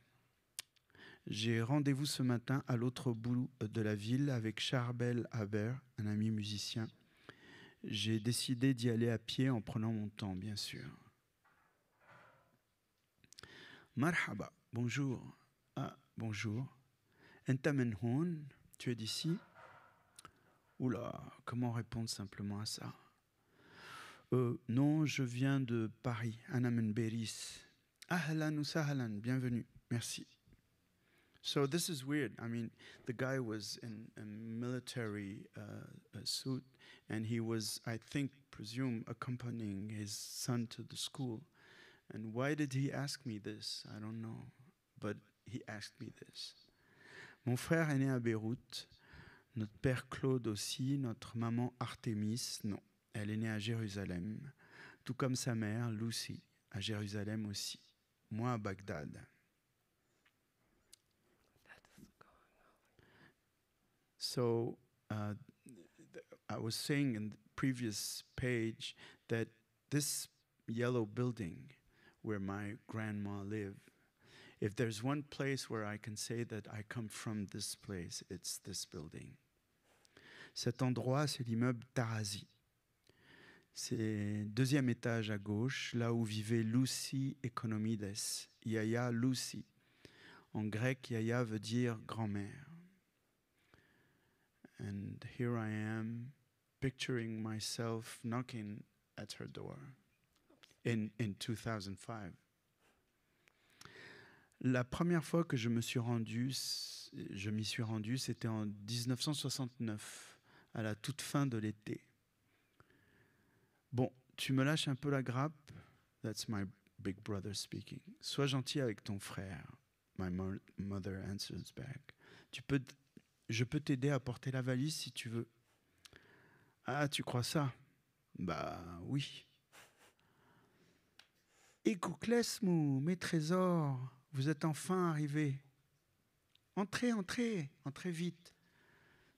[SPEAKER 2] J'ai rendez-vous ce matin à l'autre bout de la ville avec Charles Berberian, un ami musicien. J'ai décidé d'y aller à pied en prenant mon temps, bien sûr. Marhaba, bonjour. Ah, bonjour. Enta men houn, tu es d'ici? Oula, comment répondre simplement à ça? Non, je viens de Paris, Ana men beris. Ahlan ou sahlan, bienvenue, merci. So this is weird. I mean, the guy was in a military suit, and he was, I presume, accompanying his son to the school. And why did he ask me this? I don't know. But he asked me this. Mon frère est né à Beyrouth. Notre père Claude aussi. Notre maman Artémis, non. Elle est née à Jérusalem. Tout comme sa mère, Lucy, à Jérusalem aussi. Moi, à Bagdad. So, I was saying in the previous page that this yellow building where my grandma lived, if there's one place where I can say that I come from this place, it's this building. Cet endroit, c'est l'immeuble Tarazi. C'est deuxième étage à gauche, là où vivait Lucy Economides, Yaya Lucy. En grec, Yaya veut dire grand-mère. And here I am, picturing myself knocking at her door in 2005. La première fois que je m'y suis rendu, c'était en 1969, à la toute fin de l'été. Bon, tu me lâches un peu la grappe. That's my big brother speaking. Sois gentil avec ton frère. My mother answers back. Je peux t'aider à porter la valise si tu veux. Ah, tu crois ça? Bah oui. Et Kouklesmou, mes trésors, vous êtes enfin arrivés. Entrez, entrez, entrez vite.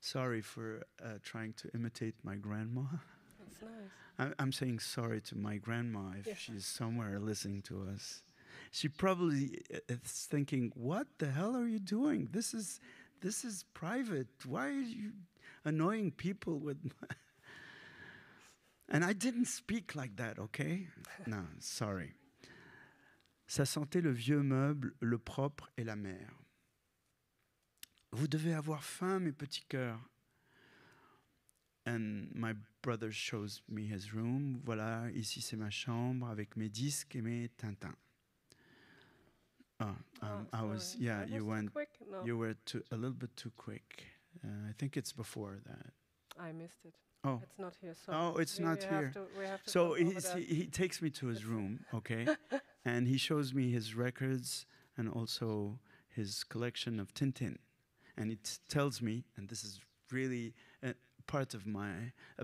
[SPEAKER 2] Sorry for trying to imitate my grandma.
[SPEAKER 3] That's nice.
[SPEAKER 2] I'm saying sorry to my grandma if she's somewhere listening to us. She probably is thinking, what the hell are you doing? This is private. Why are you annoying people with... And I didn't speak like that, okay? No, sorry. Ça sentait le vieux meuble, le propre et la mer. Vous devez avoir faim, mes petits cœurs. And my brother shows me his room. Voilà, ici c'est ma chambre avec mes disques et mes Tintins. I was, yeah, you went,
[SPEAKER 3] no.
[SPEAKER 2] you were a little bit too quick. I think it's before that.
[SPEAKER 3] I missed it.
[SPEAKER 2] Oh,
[SPEAKER 3] It's not here. So
[SPEAKER 2] oh, it's not here.
[SPEAKER 3] We have to
[SPEAKER 2] So
[SPEAKER 3] go over that.
[SPEAKER 2] he takes me to his room, okay, and he shows me his records and also his collection of Tintin, and it tells me, and this is really a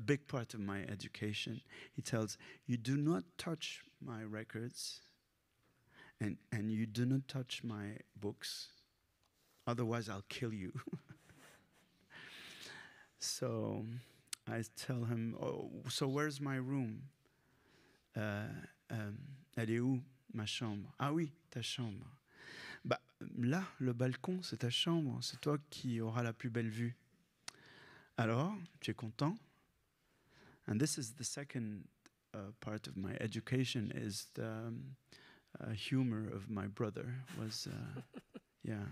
[SPEAKER 2] big part of my education. He tells, you do not touch my records, and you do not touch my books, otherwise I'll kill you. So I tell him, oh, so where's my room? Elle est où, ma chambre? Ah oui, ta chambre. Bah, là, le balcon, c'est ta chambre. C'est toi qui auras la plus belle vue. Alors, tu es content? And this is the second part of my education, is the humor of my brother. Was, yeah.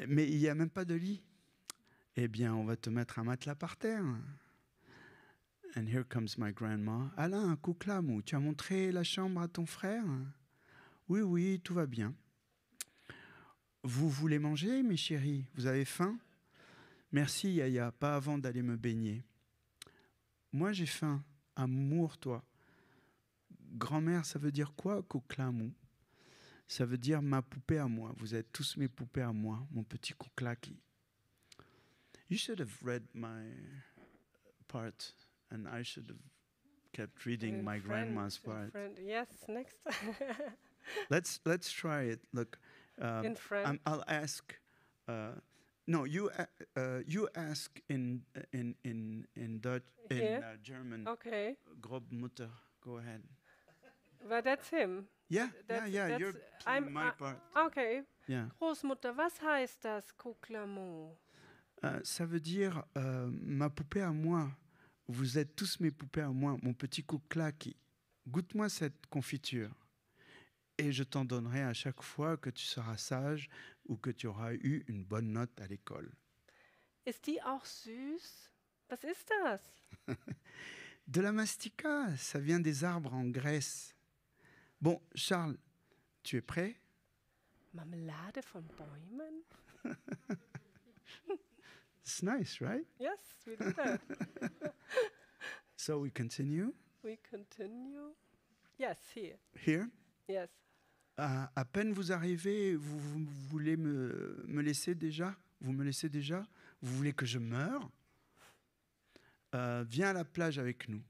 [SPEAKER 2] Mais il n'y a même pas de lit. Eh bien, on va te mettre un matelas par terre. And here comes my grandma. Alain, Kouklamo, tu as montré la chambre à ton frère? Oui, oui, tout va bien. Vous voulez manger, mes chéris? Vous avez faim? Merci, Yaya, pas avant d'aller me baigner. Moi, j'ai faim. Amour, toi. Grand-mère, ça veut dire quoi, Kouklamo? Ça veut dire ma poupée à moi. Vous êtes tous mes poupées à moi, mon petit Kouklaki. You should have read my part, and I should have kept reading my grandma's part.
[SPEAKER 3] Yes, next.
[SPEAKER 2] Let's try it. Look,
[SPEAKER 3] in French.
[SPEAKER 2] I'll ask. No, you ask in Dutch, in German.
[SPEAKER 3] Okay.
[SPEAKER 2] Mutter. Go ahead.
[SPEAKER 3] But that's him.
[SPEAKER 2] Yeah,
[SPEAKER 3] That's
[SPEAKER 2] you're playing my part.
[SPEAKER 3] Okay.
[SPEAKER 2] Yeah.
[SPEAKER 3] Großmutter, was heißt das, Kouklamo?
[SPEAKER 2] Ça veut dire ma poupée à moi. Vous êtes tous mes poupées à moi, mon petit Kouklaki. Goûte-moi cette confiture. Et je t'en donnerai à chaque fois que tu seras sage ou que tu auras eu une bonne note à l'école.
[SPEAKER 3] Ist die auch süß? Was ist das?
[SPEAKER 2] De la mastica, ça vient des arbres en Grèce. Bon, Charles, tu es prêt?
[SPEAKER 3] Marmelade von Bäumen?
[SPEAKER 2] It's nice, right?
[SPEAKER 3] Yes, we did that.
[SPEAKER 2] So we continue.
[SPEAKER 3] We continue. Yes, here.
[SPEAKER 2] Here.
[SPEAKER 3] Yes.
[SPEAKER 2] À peine vous arrivez, vous voulez me laisser déjà? Vous me laissez déjà? Vous voulez que je meure? Viens à la plage avec nous.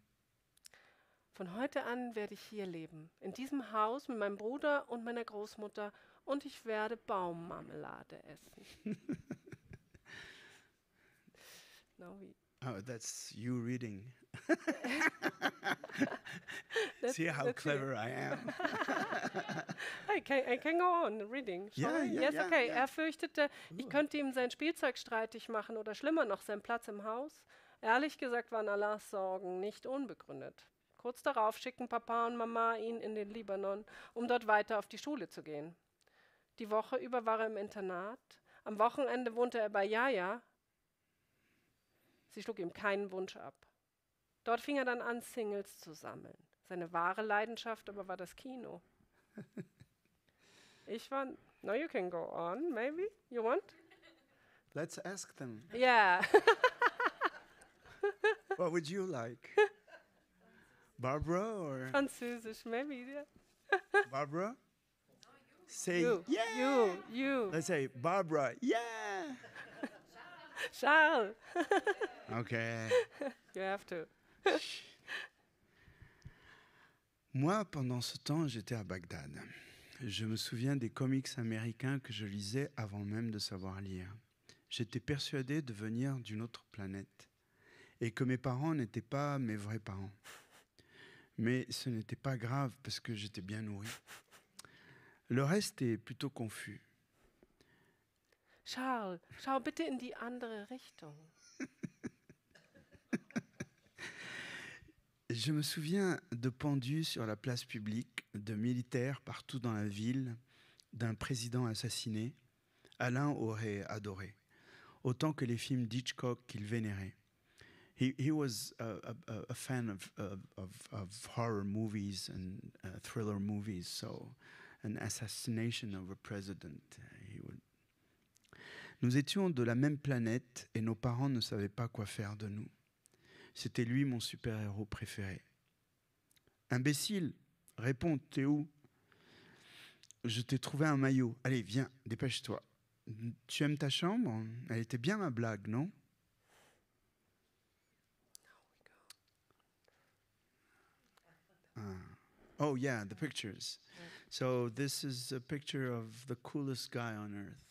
[SPEAKER 3] Von heute an werde ich hier leben, in diesem Haus mit meinem Bruder und meiner Großmutter, und ich werde Baummarmelade essen.
[SPEAKER 2] Oh, that's you reading. See how clever I am.
[SPEAKER 3] I can go on reading. Yes, okay. Er fürchtete, ich könnte ihm sein Spielzeug streitig machen oder schlimmer noch, seinen Platz im Haus. Ehrlich gesagt waren Allahs Sorgen nicht unbegründet. Kurz darauf schickten Papa und Mama ihn in den Libanon, um dort weiter auf die Schule zu gehen. Die Woche über war er im Internat. Am Wochenende wohnte er bei Jaja. Sie schlug ihm keinen Wunsch ab. Dort fing er dann an, Singles zu sammeln. Seine wahre Leidenschaft aber war das Kino. No, you can go on, maybe? You want?
[SPEAKER 2] Let's ask them.
[SPEAKER 3] Yeah.
[SPEAKER 2] What would you like? Barbara or?
[SPEAKER 3] Französisch, maybe, yeah.
[SPEAKER 2] Barbara? Say
[SPEAKER 3] you.
[SPEAKER 2] Yeah.
[SPEAKER 3] You.
[SPEAKER 2] Let's say Barbara. Yeah.
[SPEAKER 3] Charles.
[SPEAKER 2] Okay.
[SPEAKER 3] You have to.
[SPEAKER 2] Moi, pendant ce temps, j'étais à Bagdad. Je me souviens des comics américains que je lisais avant même de savoir lire. J'étais persuadé de venir d'une autre planète et que mes parents n'étaient pas mes vrais parents. Mais ce n'était pas grave parce que j'étais bien nourri. Le reste est plutôt confus.
[SPEAKER 3] Charles, schau bitte in die andere Richtung.
[SPEAKER 2] Je me souviens de pendus sur la place publique, de militaires partout dans la ville, d'un président assassiné. Alain aurait adoré, autant que les films d'Hitchcock qu'il vénérait. He was a fan of horror movies and thriller movies, so an assassination of a president, he would. Nous étions de la même planète et nos parents ne savaient pas quoi faire de nous. C'était lui mon super-héros préféré. Imbécile, réponds, t'es où? Je t'ai trouvé un maillot. Allez, viens, dépêche-toi. Tu aimes ta chambre? Elle était bien ma blague, non? Oh yeah, the pictures. So this is a picture of the coolest guy on earth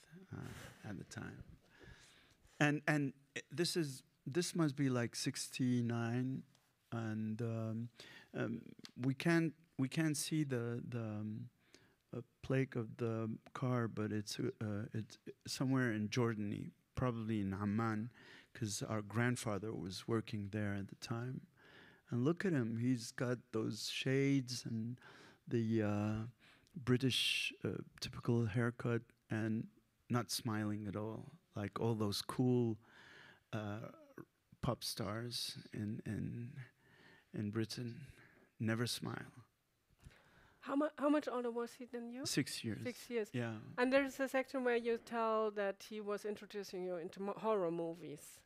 [SPEAKER 2] at the time. And this must be like 69, and we can't see the plaque of the car, but it's somewhere in Jordan, probably in Amman, because our grandfather was working there at the time. And look at him, he's got those shades and the British typical haircut and not smiling at all, like all those cool pop stars in Britain never smile.
[SPEAKER 3] How much older was he than you?
[SPEAKER 2] 6 years.
[SPEAKER 3] 6 years.
[SPEAKER 2] Yeah.
[SPEAKER 3] And there's a section where you tell that he was introducing you into horror movies.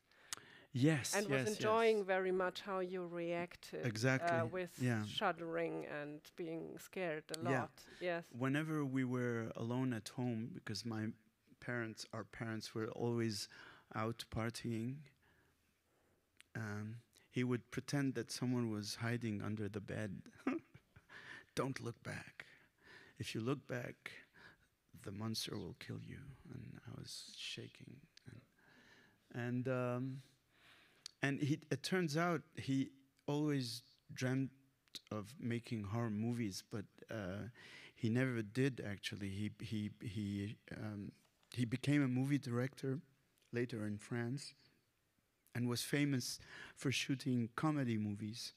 [SPEAKER 2] Yes,
[SPEAKER 3] and was enjoying very much how you reacted.
[SPEAKER 2] Exactly.
[SPEAKER 3] With shuddering and being scared a lot. Yes.
[SPEAKER 2] Whenever we were alone at home, because our parents were always out partying, he would pretend that someone was hiding under the bed. Don't look back. If you look back, the monster will kill you. And I was shaking. And it turns out he always dreamt of making horror movies, but he never did actually. He became a movie director later in France and was famous for shooting comedy movies.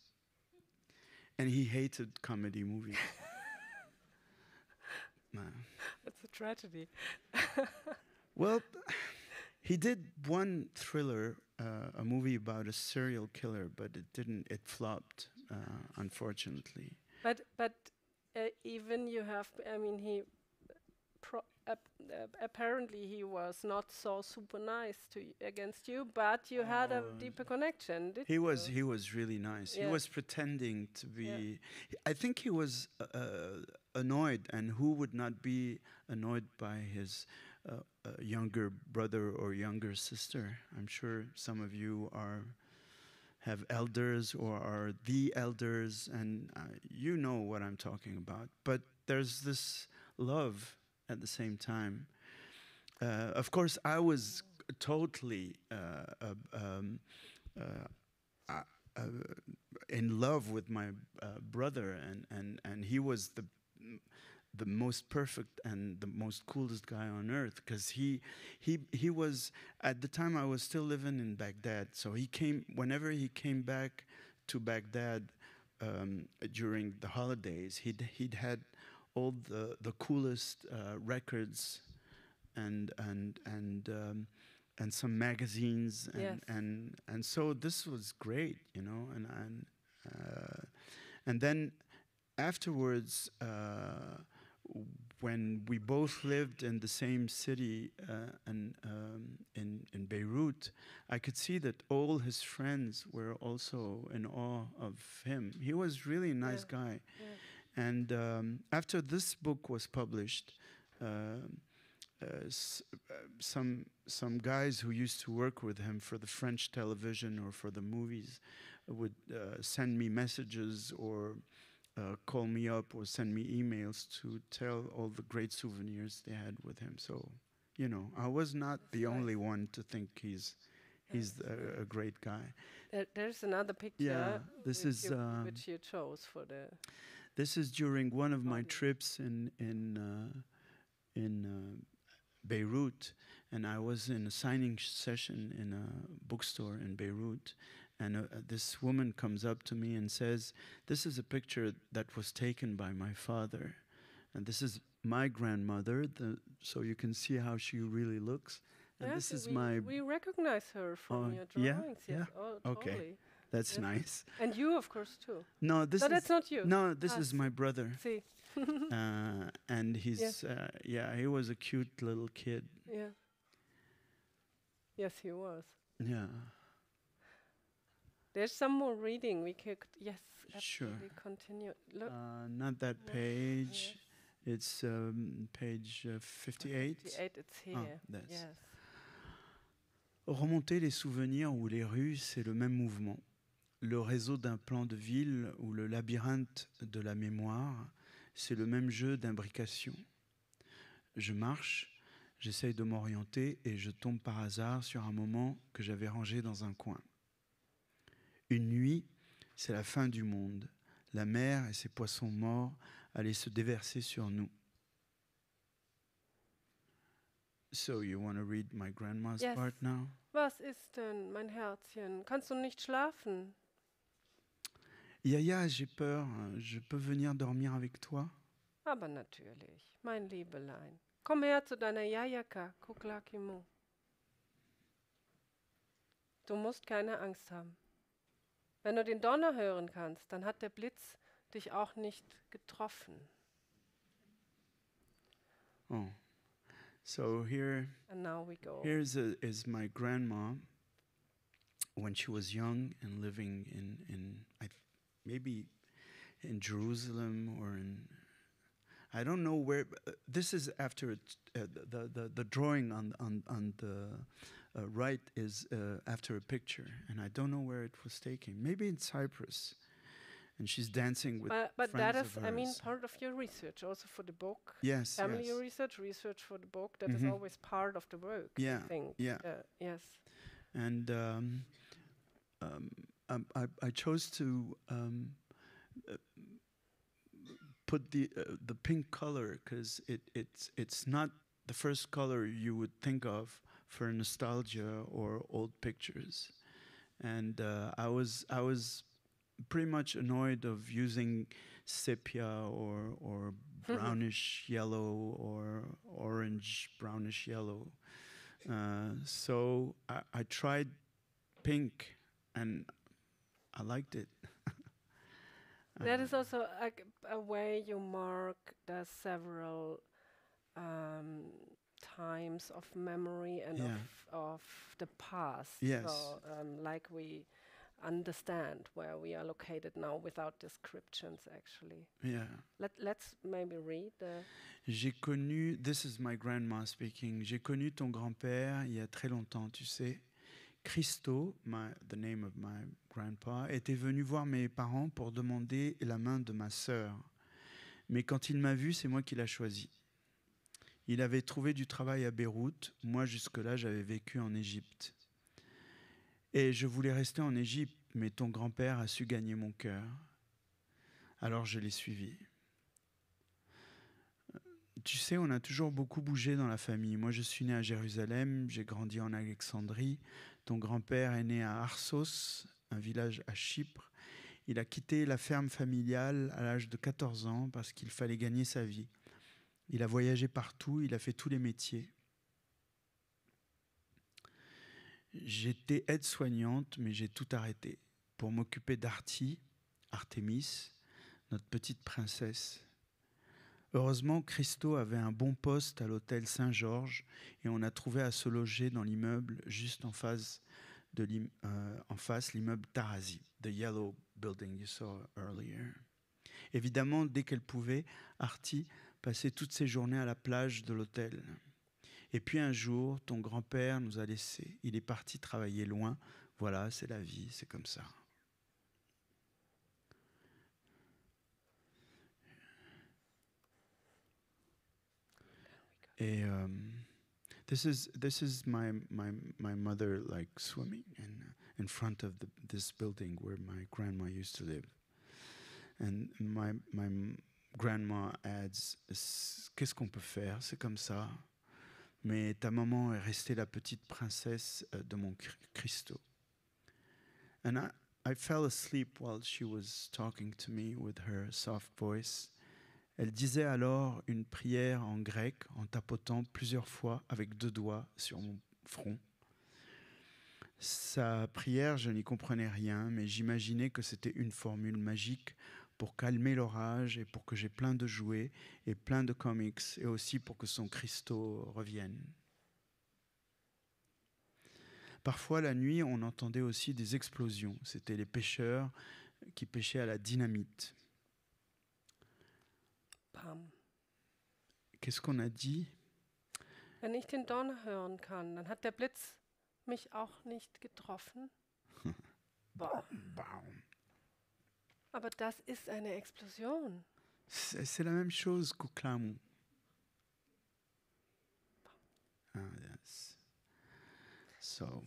[SPEAKER 2] And he hated comedy movies.
[SPEAKER 3] That's a tragedy.
[SPEAKER 2] Well, he did one thriller, a movie about a serial killer, but it flopped, unfortunately.
[SPEAKER 3] But even you have, I mean, apparently he was not so super nice against you, but you had a deeper connection, didn't
[SPEAKER 2] He
[SPEAKER 3] you?
[SPEAKER 2] was really nice.
[SPEAKER 3] Yeah.
[SPEAKER 2] He was pretending to be. I think he was annoyed, and who would not be annoyed by his younger brother or younger sister? I'm sure some of you have elders or are the elders, and you know what I'm talking about. But there's this love at the same time. Of course, I was totally in love with my brother, and he was the most perfect and the most coolest guy on earth, because he was, at the time I was still living in Baghdad, so whenever he came back to Baghdad during the holidays, he'd had all the coolest records and some magazines, and so this was great, you know, and then afterwards, when we both lived in the same city in Beirut, I could see that all his friends were also in awe of him. He was really a nice guy. Yeah. And after this book was published, some guys who used to work with him for the French television or for the movies would send me messages or call me up or send me emails to tell all the great souvenirs they had with him. So, you know, I was not the only one to think he's a great guy.
[SPEAKER 3] There's another picture.
[SPEAKER 2] Yeah, this is
[SPEAKER 3] which you chose for the.
[SPEAKER 2] This is during one of my trips in Beirut, and I was in a signing session in a bookstore in Beirut. And this woman comes up to me and says, "This is a picture that was taken by my father. And this is my grandmother, so you can see how she really looks. And this is
[SPEAKER 3] we recognize her from your drawings.
[SPEAKER 2] Yeah?
[SPEAKER 3] Yes. Oh, totally.
[SPEAKER 2] Okay, that's nice.
[SPEAKER 3] And you, of course, too.
[SPEAKER 2] No, that's
[SPEAKER 3] not you.
[SPEAKER 2] No, this is my brother.
[SPEAKER 3] See.
[SPEAKER 2] And he's, he was a cute little kid.
[SPEAKER 3] Yeah. Yes, he was.
[SPEAKER 2] Yeah.
[SPEAKER 3] There's some more reading we could,
[SPEAKER 2] sure.
[SPEAKER 3] Continue. Look.
[SPEAKER 2] Not that page. Yes. It's page 58.
[SPEAKER 3] 58, it's here. Yes.
[SPEAKER 2] Remonter les souvenirs ou les rues, c'est le même mouvement. Le réseau d'un plan de ville ou le labyrinthe de la mémoire, c'est le même jeu d'imbrication. Je marche, j'essaye de m'orienter et je tombe par hasard sur un moment que j'avais rangé dans un coin. Une nuit, c'est la fin du monde. La mer et ses poissons morts allaient se déverser sur nous. So you want to read my grandma's part now?
[SPEAKER 3] Was ist denn, mein Herzchen? Kannst du nicht schlafen?
[SPEAKER 2] Yaya, j'ai peur. Je peux venir dormir avec toi?
[SPEAKER 3] Aber natürlich, mein Liebelein. Komm her zu deiner Yayaka, Kuklakimu. Du musst keine Angst haben. Wenn du den Donner hören kannst, dann hat der Blitz dich auch nicht getroffen.
[SPEAKER 2] Oh, so here,
[SPEAKER 3] and now we go.
[SPEAKER 2] Is my grandma when she was young and living in maybe in Jerusalem or in, I don't know where. This is after the drawing on the. Right is after a picture, and I don't know where it was taken. Maybe in Cyprus, and she's dancing with
[SPEAKER 3] but
[SPEAKER 2] friends
[SPEAKER 3] that is,
[SPEAKER 2] of hers.
[SPEAKER 3] I mean, part of your research, also for the book.
[SPEAKER 2] Yes,
[SPEAKER 3] family research for the book. That is always part of the work.
[SPEAKER 2] Yeah,
[SPEAKER 3] I think.
[SPEAKER 2] yeah,
[SPEAKER 3] yes.
[SPEAKER 2] And I chose to put the pink color because it's not the first color you would think of for nostalgia or old pictures, and I was pretty much annoyed of using sepia or brownish yellow or orange brownish yellow. So I tried pink, and I liked it.
[SPEAKER 3] That is also a way you mark the several times of memory and
[SPEAKER 2] Yeah.
[SPEAKER 3] of the past.
[SPEAKER 2] Yes.
[SPEAKER 3] So, like we understand where we are located now without descriptions, actually.
[SPEAKER 2] Yeah.
[SPEAKER 3] Let's maybe read the...
[SPEAKER 2] J'ai connu, this is my grandma speaking, j'ai connu ton grand-père il y a très longtemps, tu sais. Christo, the name of my grandpa, était venu voir mes parents pour demander la main de ma sœur. Mais quand il m'a vu, c'est moi qui l'ai choisi. Il avait trouvé du travail à Beyrouth. Moi, jusque-là, j'avais vécu en Égypte. Et je voulais rester en Égypte, mais ton grand-père a su gagner mon cœur. Alors je l'ai suivi. Tu sais, on a toujours beaucoup bougé dans la famille. Moi, je suis né à Jérusalem, j'ai grandi en Alexandrie. Ton grand-père est né à Arsos, un village à Chypre. Il a quitté la ferme familiale à l'âge de 14 ans parce qu'il fallait gagner sa vie. Il a voyagé partout, il a fait tous les métiers. J'étais aide-soignante, mais j'ai tout arrêté pour m'occuper Artémis, notre petite princesse. Heureusement, Christo avait un bon poste à l'hôtel Saint-Georges et on a trouvé à se loger dans l'immeuble juste en face l'immeuble Tarazi, the yellow building you saw earlier. Évidemment, dès qu'elle pouvait, Artie passait toutes ses journées à la plage de l'hôtel. Et puis un jour, ton grand-père nous a laissés. Il est parti travailler loin. Voilà, c'est la vie, c'est comme ça. Et this is my mother like swimming in front of this building where my grandma used to live. And my grandma adds, qu'est-ce qu'on peut faire? C'est comme ça. Mais ta maman est restée la petite princesse de mon Christo. And I fell asleep while she was talking to me with her soft voice. Elle disait alors une prière en grec en tapotant plusieurs fois avec 2 doigts sur mon front. Sa prière, je n'y comprenais rien, mais j'imaginais que c'était une formule magique pour calmer l'orage et pour que j'ai plein de jouets et plein de comics et aussi pour que son Christo revienne. Parfois, la nuit, on entendait aussi des explosions. C'était les pêcheurs qui pêchaient à la dynamite.
[SPEAKER 3] Bam.
[SPEAKER 2] Qu'est-ce qu'on a dit?
[SPEAKER 3] Wenn ich den Donner hören kann, dann hat der Blitz mich auch nicht getroffen. Bam.
[SPEAKER 2] Bam.
[SPEAKER 3] Aber das ist eine Explosion.
[SPEAKER 2] C'est la même chose qu'au Clermont. Yes. So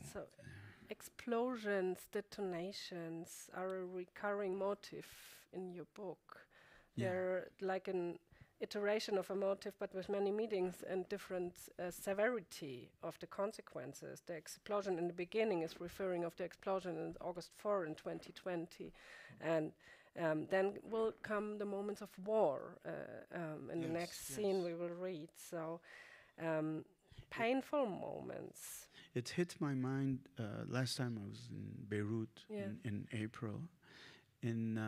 [SPEAKER 3] explosions, detonations are a recurring motive in your book.
[SPEAKER 2] Yeah.
[SPEAKER 3] They're like an iteration of a motive, but with many meanings and different severity of the consequences. The explosion in the beginning is referring of the explosion in August 4 in 2020, and then will come the moments of war. In the next scene we will read. So painful moments.
[SPEAKER 2] It hit my mind last time I was in Beirut in April. In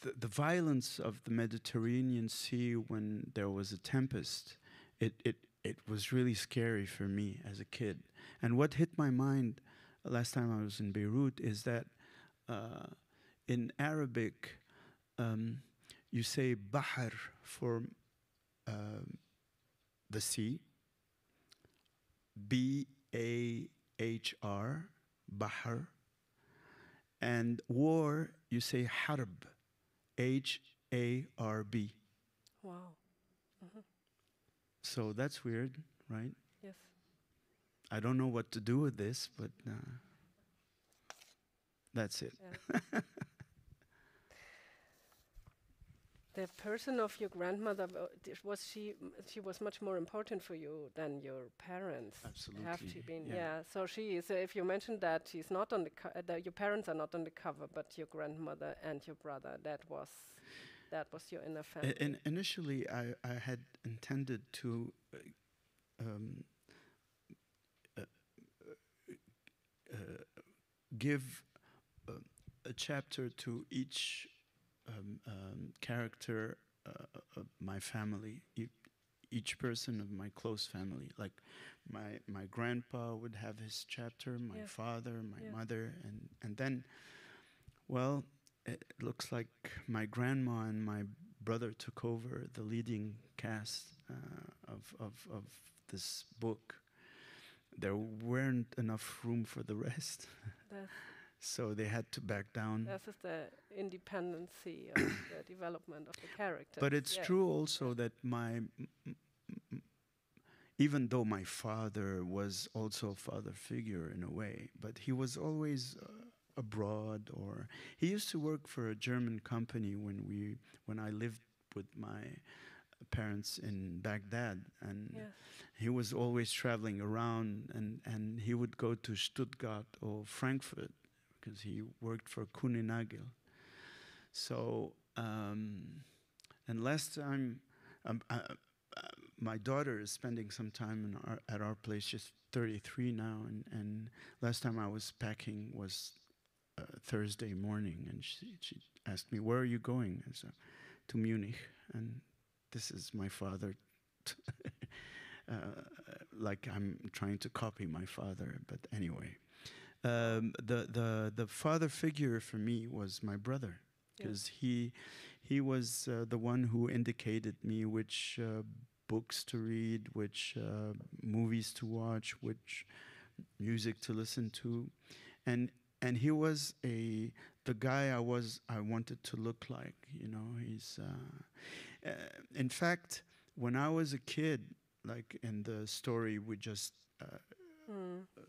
[SPEAKER 2] the violence of the Mediterranean Sea when there was a tempest, it was really scary for me as a kid. And what hit my mind last time I was in Beirut is that in Arabic you say bahr for the sea, B-A-H-R, bahr. And war, you say harb, H-A-R-B.
[SPEAKER 3] Wow. Mm-hmm.
[SPEAKER 2] So that's weird, right?
[SPEAKER 3] Yes.
[SPEAKER 2] I don't know what to do with this, but that's it.
[SPEAKER 3] Yeah. The person of your grandmother, she was much more important for you than your parents.
[SPEAKER 2] Absolutely.
[SPEAKER 3] Have to been, yeah. So she is. If you mentioned that she's not on the your parents are not on the cover, but your grandmother and your brother. That was your inner family.
[SPEAKER 2] And initially, I had intended to give a chapter to each character my family, each person of my close family. Like my grandpa would have his chapter, my father, my mother, and then, well, it looks like my grandma and my brother took over the leading cast of this book. There weren't enough room for the rest. So they had to back down.
[SPEAKER 3] This is the independency of the development of the character.
[SPEAKER 2] But it's true also that even though my father was also a father figure in a way, but he was always abroad, or he used to work for a German company when I lived with my parents in Bagdad, and he was always traveling around, and he would go to Stuttgart or Frankfurt because he worked for Kuhn & Nagel. So, and last time, my daughter is spending some time at our place. She's 33 now, and last time I was packing was Thursday morning, and she asked me, "Where are you going?" I said, "To Munich." And this is my father, like I'm trying to copy my father. But anyway, the father figure for me was my brother, because he was the one who indicated me which books to read, which movies to watch, which music to listen to, and he was the guy I wanted to look like. You know, he's. In fact, when I was a kid, like in the story we just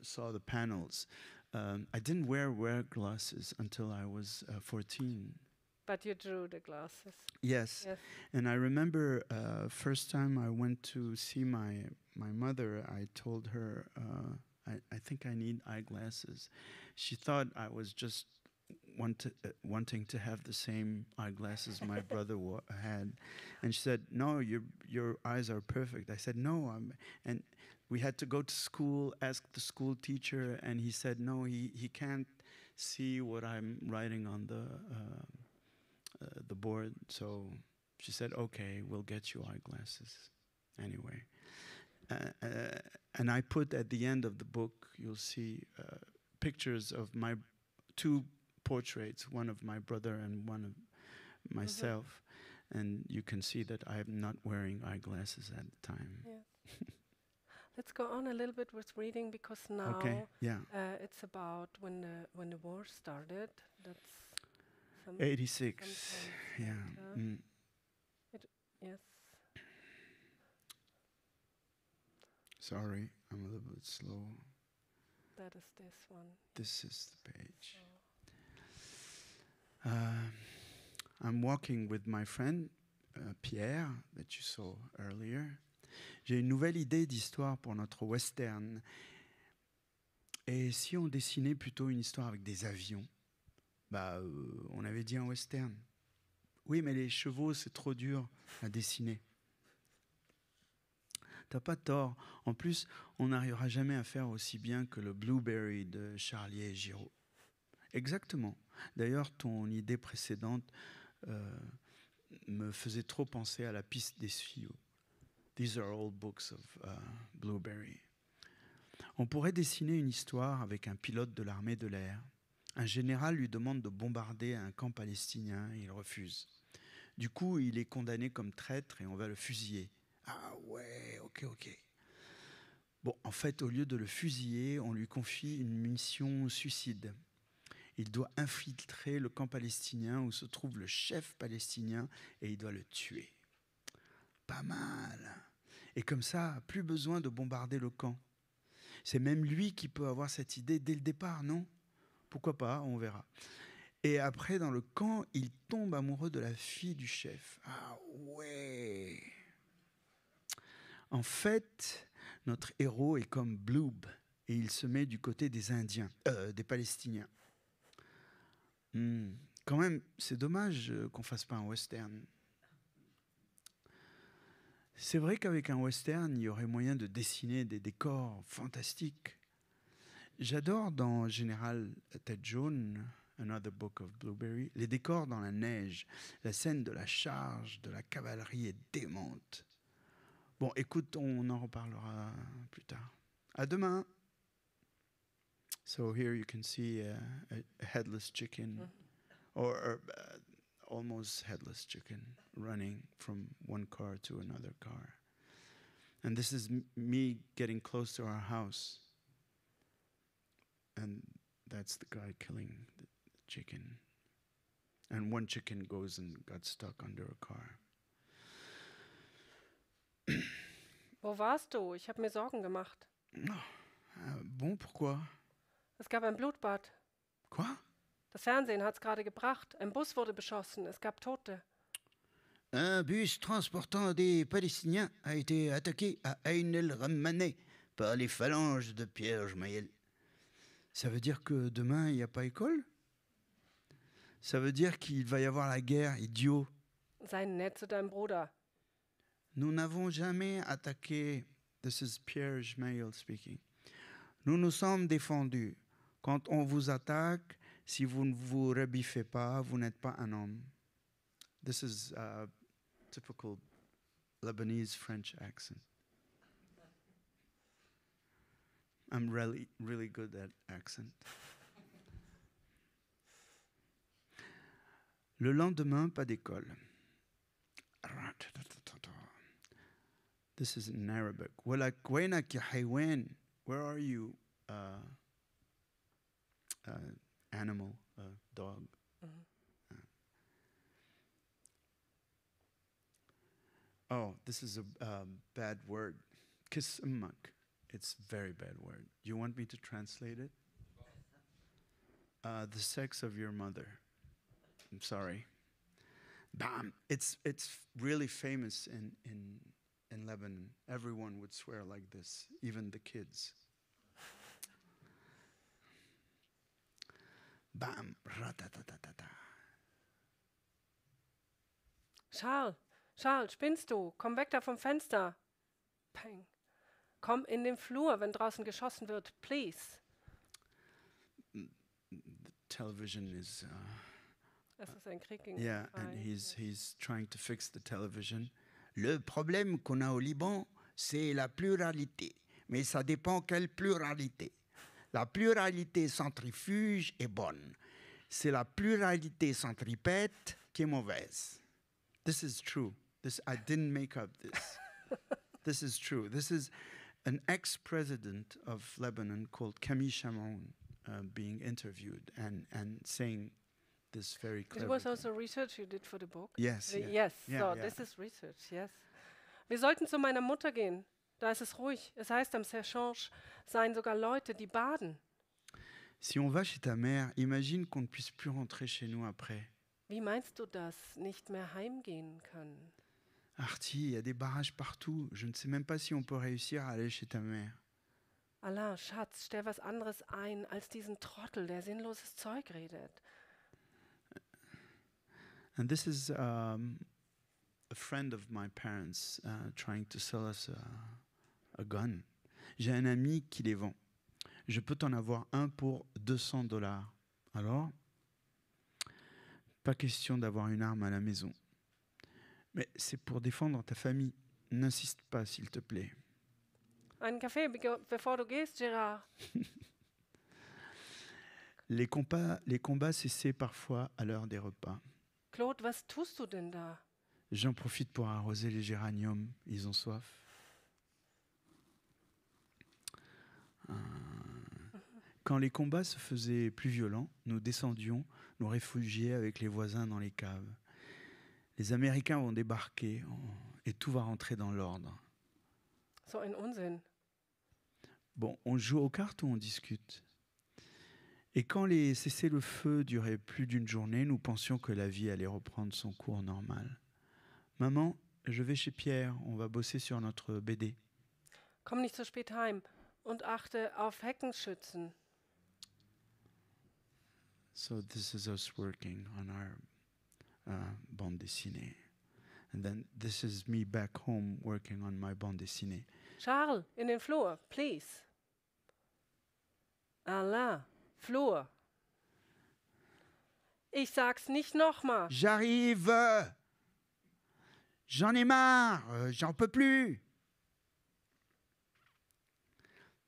[SPEAKER 2] saw the panels, I didn't wear glasses until I was 14.
[SPEAKER 3] But you drew the glasses.
[SPEAKER 2] Yes. And I remember first time I went to see my mother, I told her, I think I need eyeglasses. She thought I was just wanting to have the same eyeglasses my brother had. And she said, "No, your eyes are perfect." I said, "No, and we had to go to school, ask the school teacher, and he said, "No, he can't see what I'm writing on the board." So she said, "Okay, we'll get you eyeglasses." Anyway, and I put at the end of the book, you'll see pictures of my two portraits, one of my brother and one of myself, and you can see that I'm not wearing eyeglasses at the time.
[SPEAKER 3] Let's go on a little bit with reading, because now it's about when the war started. That's
[SPEAKER 2] 86.
[SPEAKER 3] Yes.
[SPEAKER 2] Sorry, I'm a little bit slow.
[SPEAKER 3] That is this one.
[SPEAKER 2] This is the page. I'm walking with my friend Pierre, that you saw earlier. J'ai une nouvelle idée d'histoire pour notre western. Et si on dessinait plutôt une histoire avec des avions? On avait dit un western. Oui, mais les chevaux, c'est trop dur à dessiner. T'as pas tort. En plus, on n'arrivera jamais à faire aussi bien que le Blueberry de Charlier et Giraud. Exactement. D'ailleurs, ton idée précédente me faisait trop penser à la piste des Sioux. These are all books of Blueberry. On pourrait dessiner une histoire avec un pilote de l'armée de l'air. Un général lui demande de bombarder un camp palestinien et il refuse. Du coup, il est condamné comme traître et on va le fusiller. Ah ouais, ok. Bon, en fait, au lieu de le fusiller, on lui confie une mission suicide. Il doit infiltrer le camp palestinien où se trouve le chef palestinien et il doit le tuer. Pas mal. Et comme ça, plus besoin de bombarder le camp. C'est même lui qui peut avoir cette idée dès le départ, non? Pourquoi pas, on verra. Et après, dans le camp, il tombe amoureux de la fille du chef. Ah ouais. En fait, notre héros est comme Bloob et il se met du côté des Indiens, des Palestiniens. Quand même, c'est dommage qu'on fasse pas un western. C'est vrai qu'avec un western, il y aurait moyen de dessiner des décors fantastiques. J'adore dans Général Tête jaune another book of Blueberry. Les décors dans la neige, la scène de la charge de la cavalerie est démente. Bon, écoute, on en reparlera plus tard. À demain. So here you can see a headless chicken, or almost headless chicken, running from one car to another car. And this is me getting close to our house. And that's the guy killing the chicken. And one chicken goes and got stuck under a car.
[SPEAKER 3] Wo warst du? Ich habe mir Sorgen gemacht.
[SPEAKER 2] Bon, pourquoi?
[SPEAKER 3] Es gab ein Blutbad.
[SPEAKER 2] Quoi?
[SPEAKER 3] Das Fernsehen hat es gerade gebracht. Ein Bus wurde beschossen. Es gab Tote.
[SPEAKER 4] Un bus transportant des Palestiniens a été attaqué à Eine par les phalanges de Pierre Jmaël.
[SPEAKER 2] Ça veut dire que demain, il n'y a pas école? Ça veut dire qu'il va y avoir la guerre, idiot.
[SPEAKER 3] Sei nett zu deinem Bruder.
[SPEAKER 2] Nous n'avons jamais attaqué. This is Pierre Jmaël speaking. Nous nous sommes défendus. Quand on vous attaque, si vous ne vous rebiffez pas, vous n'êtes pas un homme. This is typical Lebanese French accent. I'm really good at accent. Le lendemain, pas d'école. This is in Arabic. Where are you, animal, dog? Oh, this is a bad word. Kiss ummak. It's a very bad word. You want me to translate it? The sex of your mother. I'm sorry. Bam! It's really famous in Lebanon. Everyone would swear like this, even the kids. Bam! Ratatatata.
[SPEAKER 3] Charles, spinnst du? Komm weg da vom Fenster. Peng. Komm in den Flur, wenn draußen geschossen wird, please.
[SPEAKER 2] The television is...
[SPEAKER 3] Es ist ein Krieg gegen
[SPEAKER 2] yeah,
[SPEAKER 3] Ein.
[SPEAKER 2] and he's trying to fix the television.
[SPEAKER 4] Le problème qu'on a au Liban, c'est la pluralité. Mais ça dépend quelle pluralité. La pluralité centrifuge est bonne. C'est la pluralité centripète qui est mauvaise.
[SPEAKER 2] This is true. I didn't make up this. This is true. This is an ex-president of Lebanon called Comiczeichner being interviewed and saying this very clearly.
[SPEAKER 3] It was also research you did for the book?
[SPEAKER 2] Yes.
[SPEAKER 3] Yes, this is research, yes. Wir sollten zu meiner Mutter gehen. Da ist es ruhig. Es heißt, am Serchange seien sogar Leute, die baden.
[SPEAKER 2] Si on va chez ta mère, imagine qu'on ne puisse plus rentrer chez nous après.
[SPEAKER 3] Wie meinst du das, nicht mehr heimgehen können?
[SPEAKER 2] Artie, il y a des barrages partout. Je ne sais même pas si on peut réussir à aller chez ta mère.
[SPEAKER 3] Allah, Schatz, stell was anderes ein als diesen Trottel, der sinnloses Zeug redet.
[SPEAKER 2] And this is a friend of my parents trying to sell us a gun. J'ai un ami qui les vend. Je peux t'en avoir un pour $200. Alors, pas question d'avoir une arme à la maison. Mais c'est pour défendre ta famille. N'insiste pas, s'il te plaît.
[SPEAKER 3] Einen Kaffee, bevor du gehst, Gérard.
[SPEAKER 2] Les combats cessaient parfois à l'heure des repas.
[SPEAKER 3] Claude, was tust du denn da?
[SPEAKER 2] J'en profite pour arroser les géraniums. Ils ont soif. Quand les combats se faisaient plus violents, nous descendions, nous réfugier avec les voisins dans les caves. Les Américains vont débarquer et tout va rentrer dans l'ordre.
[SPEAKER 3] So ein Unsinn.
[SPEAKER 2] Bon, on joue aux cartes ou on discute? Et quand les cessez-le-feu duraient plus d'une journée, nous pensions que la vie allait reprendre son cours normal. Maman, je vais chez Pierre, on va bosser sur notre BD.
[SPEAKER 3] Komm nicht so spät heim und achte auf Heckenschützen.
[SPEAKER 2] So this is us working on our bande dessinée. And then this is me back home working on my bande dessinée.
[SPEAKER 3] Charles, in den Flur, please. Allah, Flur. Ich sag's nicht nochmal.
[SPEAKER 4] J'arrive. J'en ai marre. J'en peux plus.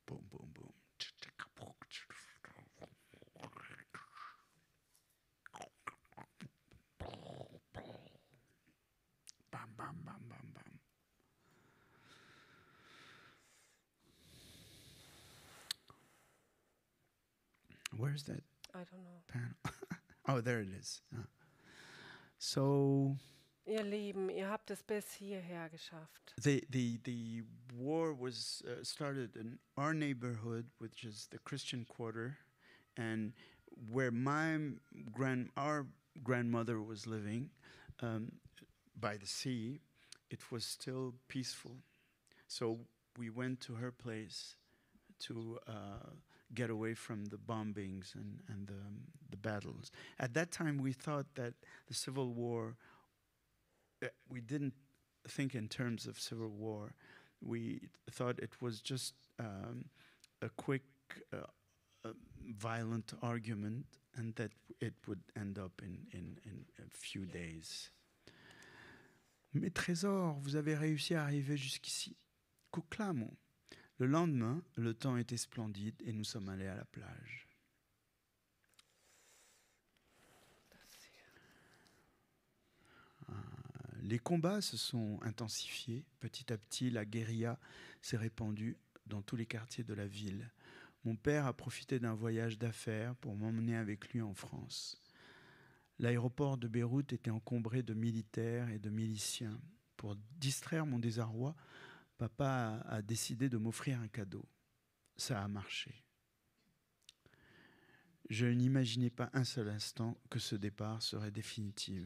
[SPEAKER 4] Boum, boum, boum. Bam, bam, bam, bam, bam. Where's that
[SPEAKER 3] I don't know.
[SPEAKER 4] panel? Oh, there it is. So
[SPEAKER 3] Ihr Lieben, ihr habt es bis hierher geschafft.
[SPEAKER 4] the war was started in our neighborhood, which is the Christian quarter, and where our grandmother was living by the sea. It was still peaceful, so we went to her place to get away from the bombings and the battles. At that time, we thought that the Civil War, we didn't think in terms of civil war. We thought it was just a quick, violent argument, and that it would end up in a few days. Mes trésors, vous avez réussi à arriver jusqu'ici. Kuklamo. Le lendemain, le temps était splendide et nous sommes allés à la plage. Les combats se sont intensifiés. Petit à petit, la guérilla s'est répandue dans tous les quartiers de la ville. Mon père a profité d'un voyage d'affaires pour m'emmener avec lui en France. L'aéroport de Beyrouth était encombré de militaires et de miliciens. Pour distraire mon désarroi, papa a décidé de m'offrir un cadeau. Ça a marché. Je n'imaginais pas un seul instant que ce départ serait définitif.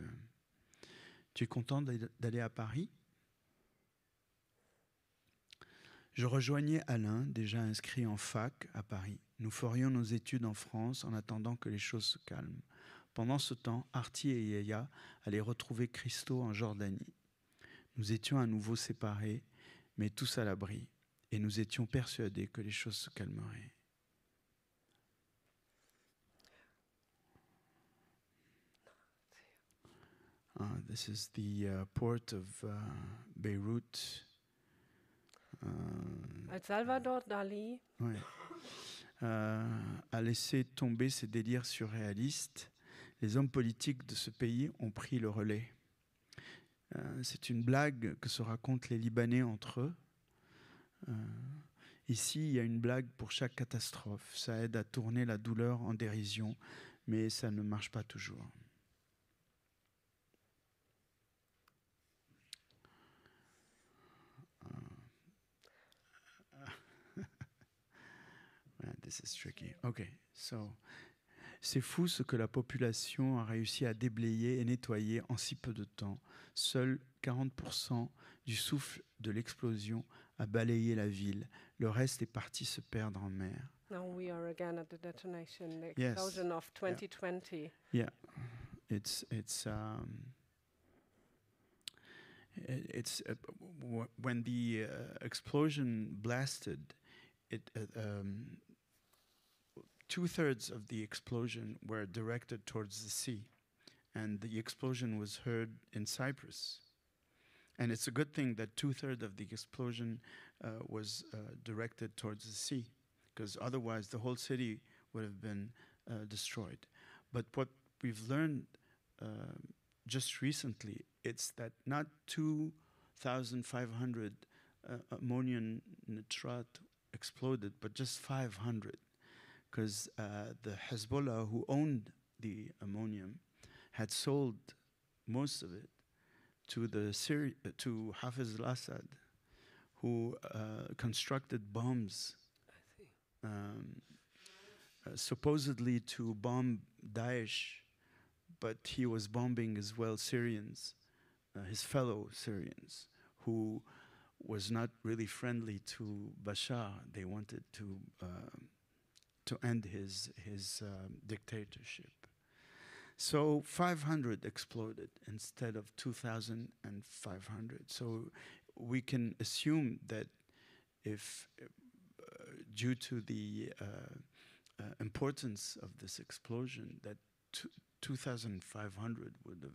[SPEAKER 4] Tu es content d'aller à Paris ? Je rejoignais Alain, déjà inscrit en fac à Paris. Nous ferions nos études en France en attendant que les choses se calment. Pendant ce temps, Artie et Yaya allaient retrouver Christo en Jordanie. Nous étions à nouveau séparés, mais tous à l'abri, et nous étions persuadés que les choses se calmeraient. This is the port of Beirut.
[SPEAKER 3] Als Salvador Dali
[SPEAKER 4] Ouais. A laissé tomber ses délires surréalistes, les hommes politiques de ce pays ont pris le relais. C'est une blague que se racontent les Libanais entre eux. Ici, il y a une blague pour chaque catastrophe. Ça aide à tourner la douleur en dérision, mais ça ne marche pas toujours. This is tricky. Okay, so c'est fou ce que la population a réussi à déblayer et nettoyer en si peu de temps. Seuls 40% du souffle de l'explosion a balayé la ville. Le reste est parti se perdre en mer.
[SPEAKER 3] Now we are again at the detonation, the
[SPEAKER 4] Yes.
[SPEAKER 3] explosion of 2020.
[SPEAKER 4] Yeah, it's when the explosion blasted, it 2/3 of the explosion were directed towards the sea, and the explosion was heard in Cyprus. And it's a good thing that 2/3 of the explosion was directed towards the sea, because otherwise the whole city would have been destroyed. But what we've learned just recently, it's that not 2,500 ammonium nitrate exploded, but just 500. Because the Hezbollah, who owned the ammonium, had sold most of it to to Hafiz al-Assad, who constructed bombs, supposedly to bomb Daesh, but he was bombing as well Syrians, his fellow Syrians, who was not really friendly to Bashar. They wanted to end his dictatorship. So 500 exploded instead of 2,500. So we can assume that if, due to the importance of this explosion, that
[SPEAKER 2] 2,500 would have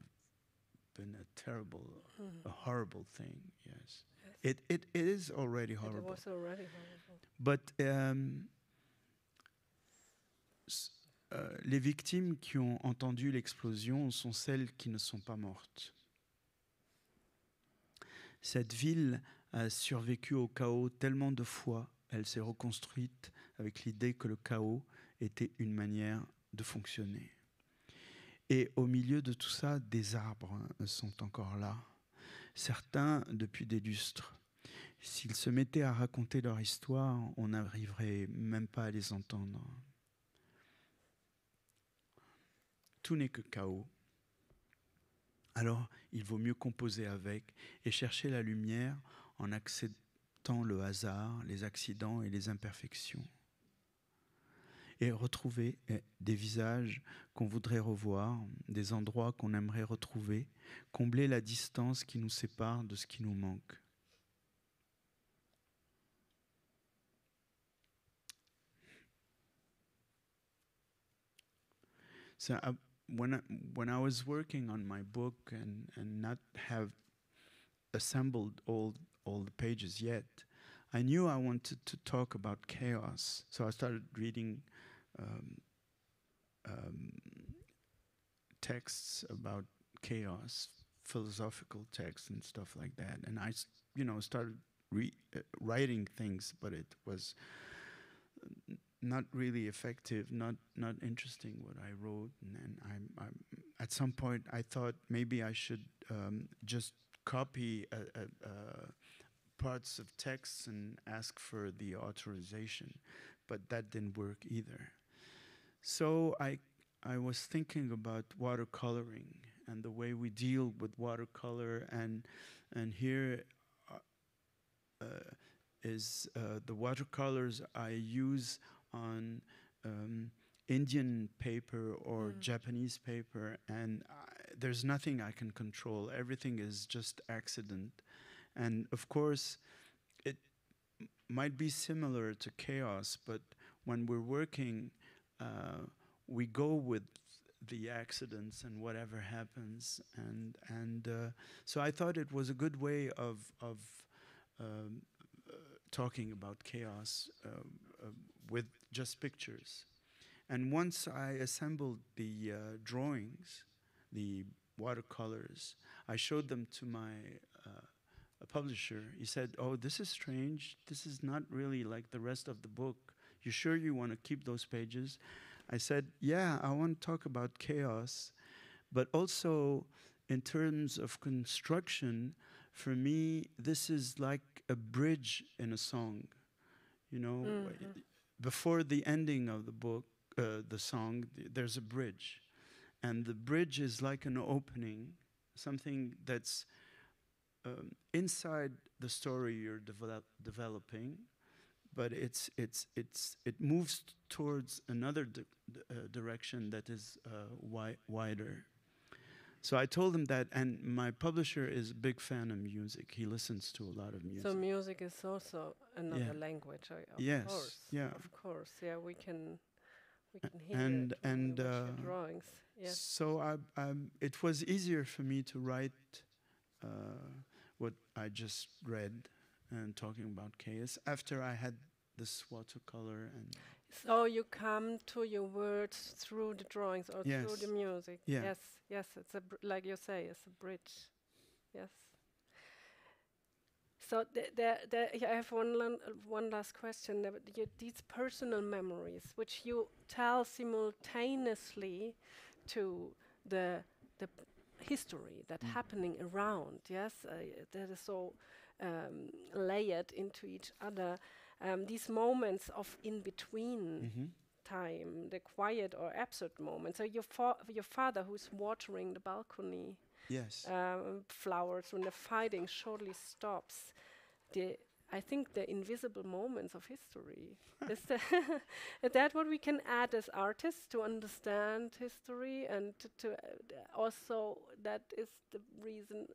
[SPEAKER 2] been a terrible, a horrible thing. Yes, it is already horrible.
[SPEAKER 3] It was already horrible.
[SPEAKER 2] But les victimes qui ont entendu l'explosion sont celles qui ne sont pas mortes. Cette ville a survécu au chaos tellement de fois, elle s'est reconstruite avec l'idée que le chaos était une manière de fonctionner. Et au milieu de tout ça, des arbres sont encore là, certains depuis des lustres. S'ils se mettaient à raconter leur histoire, on n'arriverait même pas à les entendre. Tout n'est que chaos. Alors, il vaut mieux composer avec et chercher la lumière en acceptant le hasard, les accidents et les imperfections. Et retrouver des visages qu'on voudrait revoir, des endroits qu'on aimerait retrouver, combler la distance qui nous sépare de ce qui nous manque. So when I was working on my book and not have assembled all the pages yet, I knew I wanted to talk about chaos. So I started reading texts about chaos, philosophical texts and stuff like that. And I, started writing things, but it was not really effective, not interesting what I wrote. And I at some point I thought maybe I should just copy parts of texts and ask for the authorization, but that didn't work either. So I was thinking about watercoloring and the way we deal with watercolor, and here is the watercolors I use on Indian paper or Japanese paper, and there's nothing I can control. Everything is just accident. And of course, it might be similar to chaos, but when we're working, we go with the accidents and whatever happens. And so I thought it was a good way of talking about chaos with just pictures. And once I assembled the drawings, the watercolors, I showed them to my a publisher. He said, "Oh, this is strange. This is not really like the rest of the book. You sure you want to keep those pages?" I said, "Yeah, I want to talk about chaos, but also in terms of construction, for me, this is like a bridge in a song. You know, before the ending of the book, the song, there's a bridge. And the bridge is like an opening, something that's inside the story you're developing, but it moves towards another direction that is wider." So I told him that, and my publisher is a big fan of music. He listens to a lot of music.
[SPEAKER 3] So music is also another language, of course.
[SPEAKER 2] Yeah.
[SPEAKER 3] Of course, yeah, we can hear
[SPEAKER 2] and
[SPEAKER 3] it when we watch your drawings. Yes.
[SPEAKER 2] So it was easier for me to write what I just read and talking about chaos after I had this watercolor. And
[SPEAKER 3] so you come to your words through the drawings or
[SPEAKER 2] Yes.
[SPEAKER 3] through the music.
[SPEAKER 2] Yeah.
[SPEAKER 3] Yes. It's like you say, it's a bridge. Yes. So I have one last question. These personal memories, which you tell simultaneously to the history that happening around, yes, that is so layered into each other. These moments of in-between time, the quiet or absurd moments. So your father who's watering the balcony,
[SPEAKER 2] yes,
[SPEAKER 3] flowers when the fighting shortly stops. I think the invisible moments of history. Is that what we can add as artists to understand history, and to also that is the reason,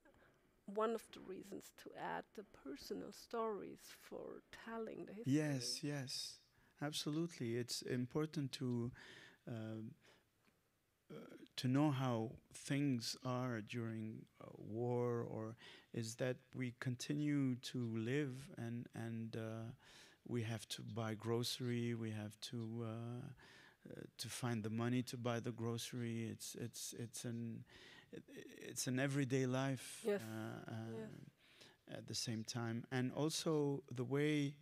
[SPEAKER 3] one of the reasons to add the personal stories for telling the history.
[SPEAKER 2] Yes, absolutely. It's important to to know how things are during war, or is that we continue to live and we have to buy grocery, we have to find the money to buy the grocery. It's an everyday life.
[SPEAKER 3] Yes.
[SPEAKER 2] At the same time, and also the way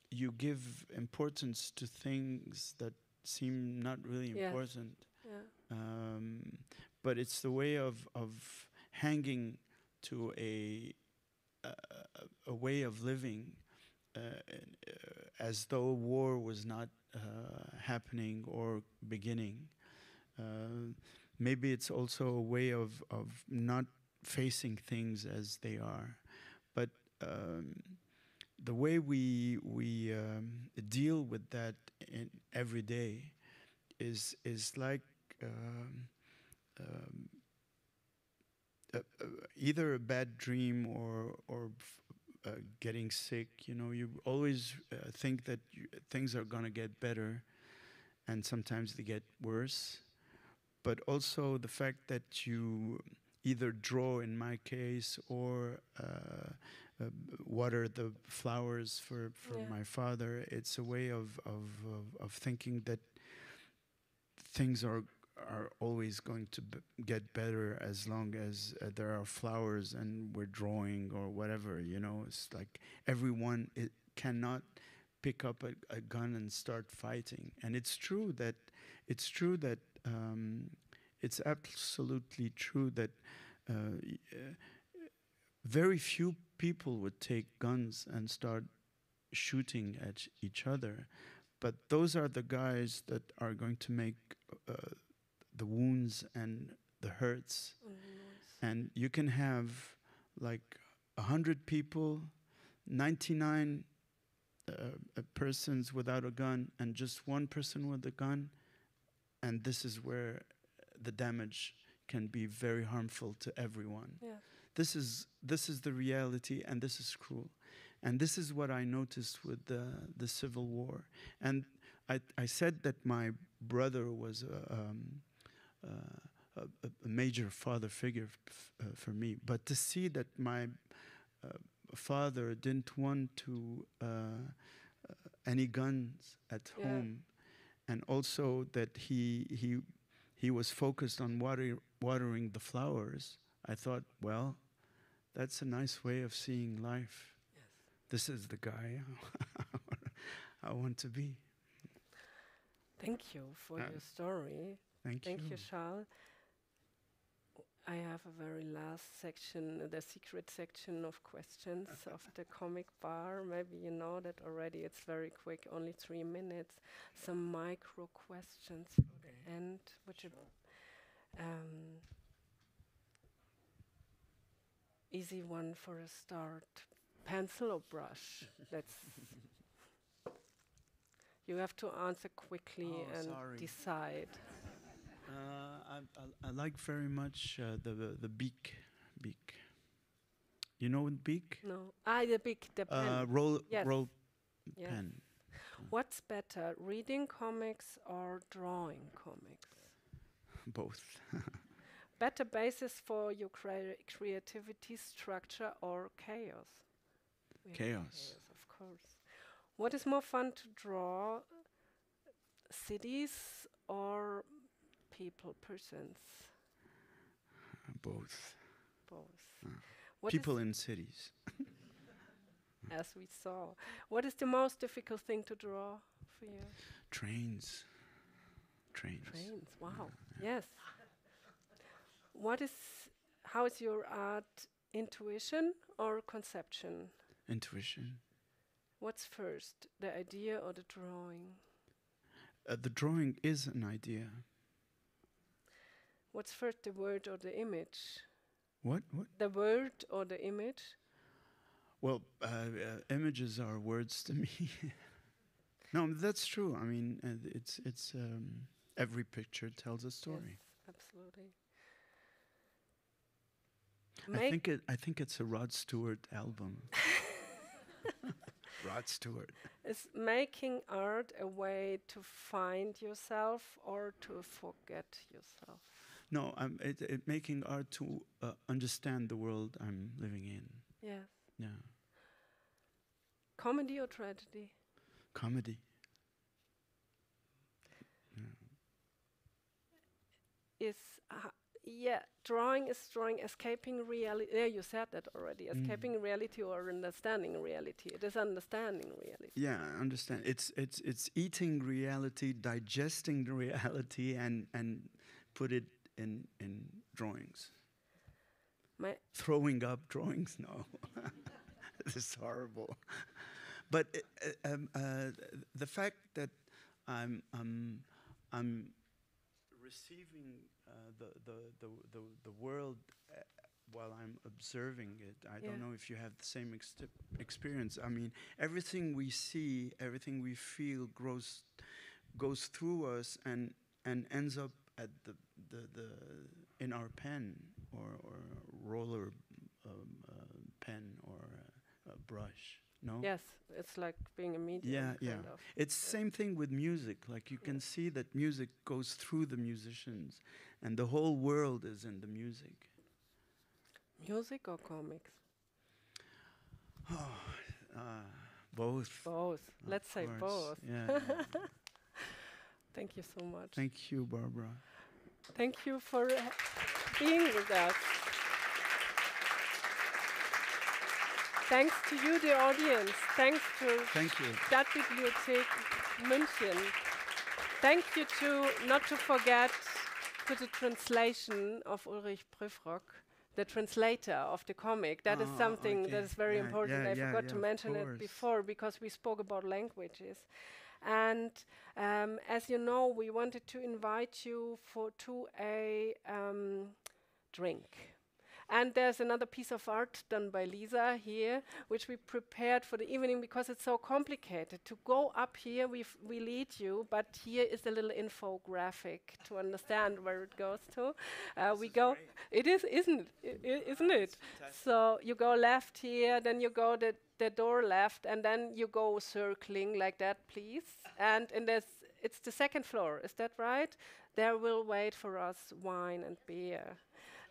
[SPEAKER 2] you give importance to things that seem not really important.
[SPEAKER 3] Yeah.
[SPEAKER 2] But it's the way of hanging to a way of living as though war was not happening or beginning. Maybe it's also a way of not facing things as they are. But the way we deal with that in every day is like either a bad dream or getting sick. You know, you always think that things are gonna get better, and sometimes they get worse. But also the fact that you either draw, in my case, or water the flowers for my father. It's a way of thinking that things are always going to get better as long as there are flowers and we're drawing or whatever. You know, it's like everyone cannot pick up a gun and start fighting. And it's true that it's absolutely true that very few people would take guns and start shooting at each other. But those are the guys that are going to make the wounds and the hurts. And you can have like 100 people, 99 persons without a gun, and just one person with a gun. And this is where the damage can be very harmful to everyone.
[SPEAKER 3] Yeah.
[SPEAKER 2] This is the reality, and this is cruel. And this is what I noticed with the Civil War. And I said that my brother was a major father figure for me. But to see that my father didn't want to any guns at home, and also that he was focused on watering the flowers, I thought, well, that's a nice way of seeing life.
[SPEAKER 3] Yes.
[SPEAKER 2] This is the guy I want to be.
[SPEAKER 3] Thank you for your story.
[SPEAKER 2] Thank you.
[SPEAKER 3] Thank you, Charles. I have a very last section, the secret section of questions of the comic bar. Maybe you know that already. It's very quick, only 3 minutes. Some micro questions for the end, which easy one for a start. Pencil or brush? That's you have to answer quickly and decide.
[SPEAKER 2] I like very much the beak. You know beak?
[SPEAKER 3] No. The beak, the pen.
[SPEAKER 2] Roll
[SPEAKER 3] Yes.
[SPEAKER 2] pen.
[SPEAKER 3] What's better, reading comics or drawing comics?
[SPEAKER 2] Both.
[SPEAKER 3] Better basis for your creativity, structure, or chaos?
[SPEAKER 2] Chaos.
[SPEAKER 3] Of course. What is more fun to draw, cities or people, persons?
[SPEAKER 2] Both.
[SPEAKER 3] Both. What
[SPEAKER 2] People in cities.
[SPEAKER 3] as we saw. What is the most difficult thing to draw for you?
[SPEAKER 2] Trains.
[SPEAKER 3] Trains, wow. Yes. How is your art, intuition or conception?
[SPEAKER 2] Intuition.
[SPEAKER 3] What's first, the idea or the drawing?
[SPEAKER 2] The drawing is an idea.
[SPEAKER 3] What's first, the word or the image?
[SPEAKER 2] What?
[SPEAKER 3] The word or the image?
[SPEAKER 2] Well, images are words to me. No, that's true. I mean, it's every picture tells a story.
[SPEAKER 3] Yes, absolutely.
[SPEAKER 2] I think it's a Rod Stewart album. Rod Stewart.
[SPEAKER 3] Is making art a way to find yourself or to forget yourself?
[SPEAKER 2] No, making art to understand the world I'm living in.
[SPEAKER 3] Yes.
[SPEAKER 2] Yeah.
[SPEAKER 3] Comedy or tragedy?
[SPEAKER 2] Comedy.
[SPEAKER 3] Is drawing is drawing, escaping reality. Yeah, you said that already. Escaping reality or understanding reality. It is understanding reality.
[SPEAKER 2] Yeah, I understand. It's eating reality, digesting the reality, and put it in drawings. Throwing up drawings, no. This is horrible. But the fact that I'm receiving the world while I'm observing it. I don't know if you have the same experience. I mean, everything we see, everything we feel goes through us and ends up at the in our pen or roller pen or a brush. No?
[SPEAKER 3] Yes, it's like being a medium.
[SPEAKER 2] Yeah. It's the same thing with music. Like you can see that music goes through the musicians, and the whole world is in the music.
[SPEAKER 3] Music or comics?
[SPEAKER 2] Both.
[SPEAKER 3] Both. Let's say both.
[SPEAKER 2] Yeah.
[SPEAKER 3] Thank you so much.
[SPEAKER 2] Thank you, Barbara.
[SPEAKER 3] Thank you for being with us. Thanks to you, the audience. Thanks to Stadtbibliothek München. Thank you not to forget to the translation of Ulrich Prüfrock, the translator of the comic. That is something that is very important. I forgot to mention it before because we spoke about languages. And as you know, we wanted to invite you to a drink. And there's another piece of art done by Lisa here, which we prepared for the evening because it's so complicated. To go up here, we lead you, but here is a little infographic to understand where it goes to. We go. It is, isn't it? So you go left here, then you go the door left, and then you go circling like that, please. And it's the second floor. Is that right? There will wait for us wine and beer,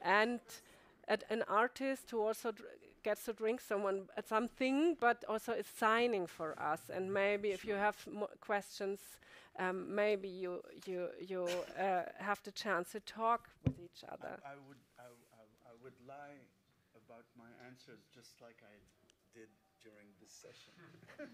[SPEAKER 3] and an artist who also gets to drink something, but also is signing for us. And maybe if you have questions, maybe you have the chance to talk with each other.
[SPEAKER 2] I would lie about my answers just like I did during this session. No.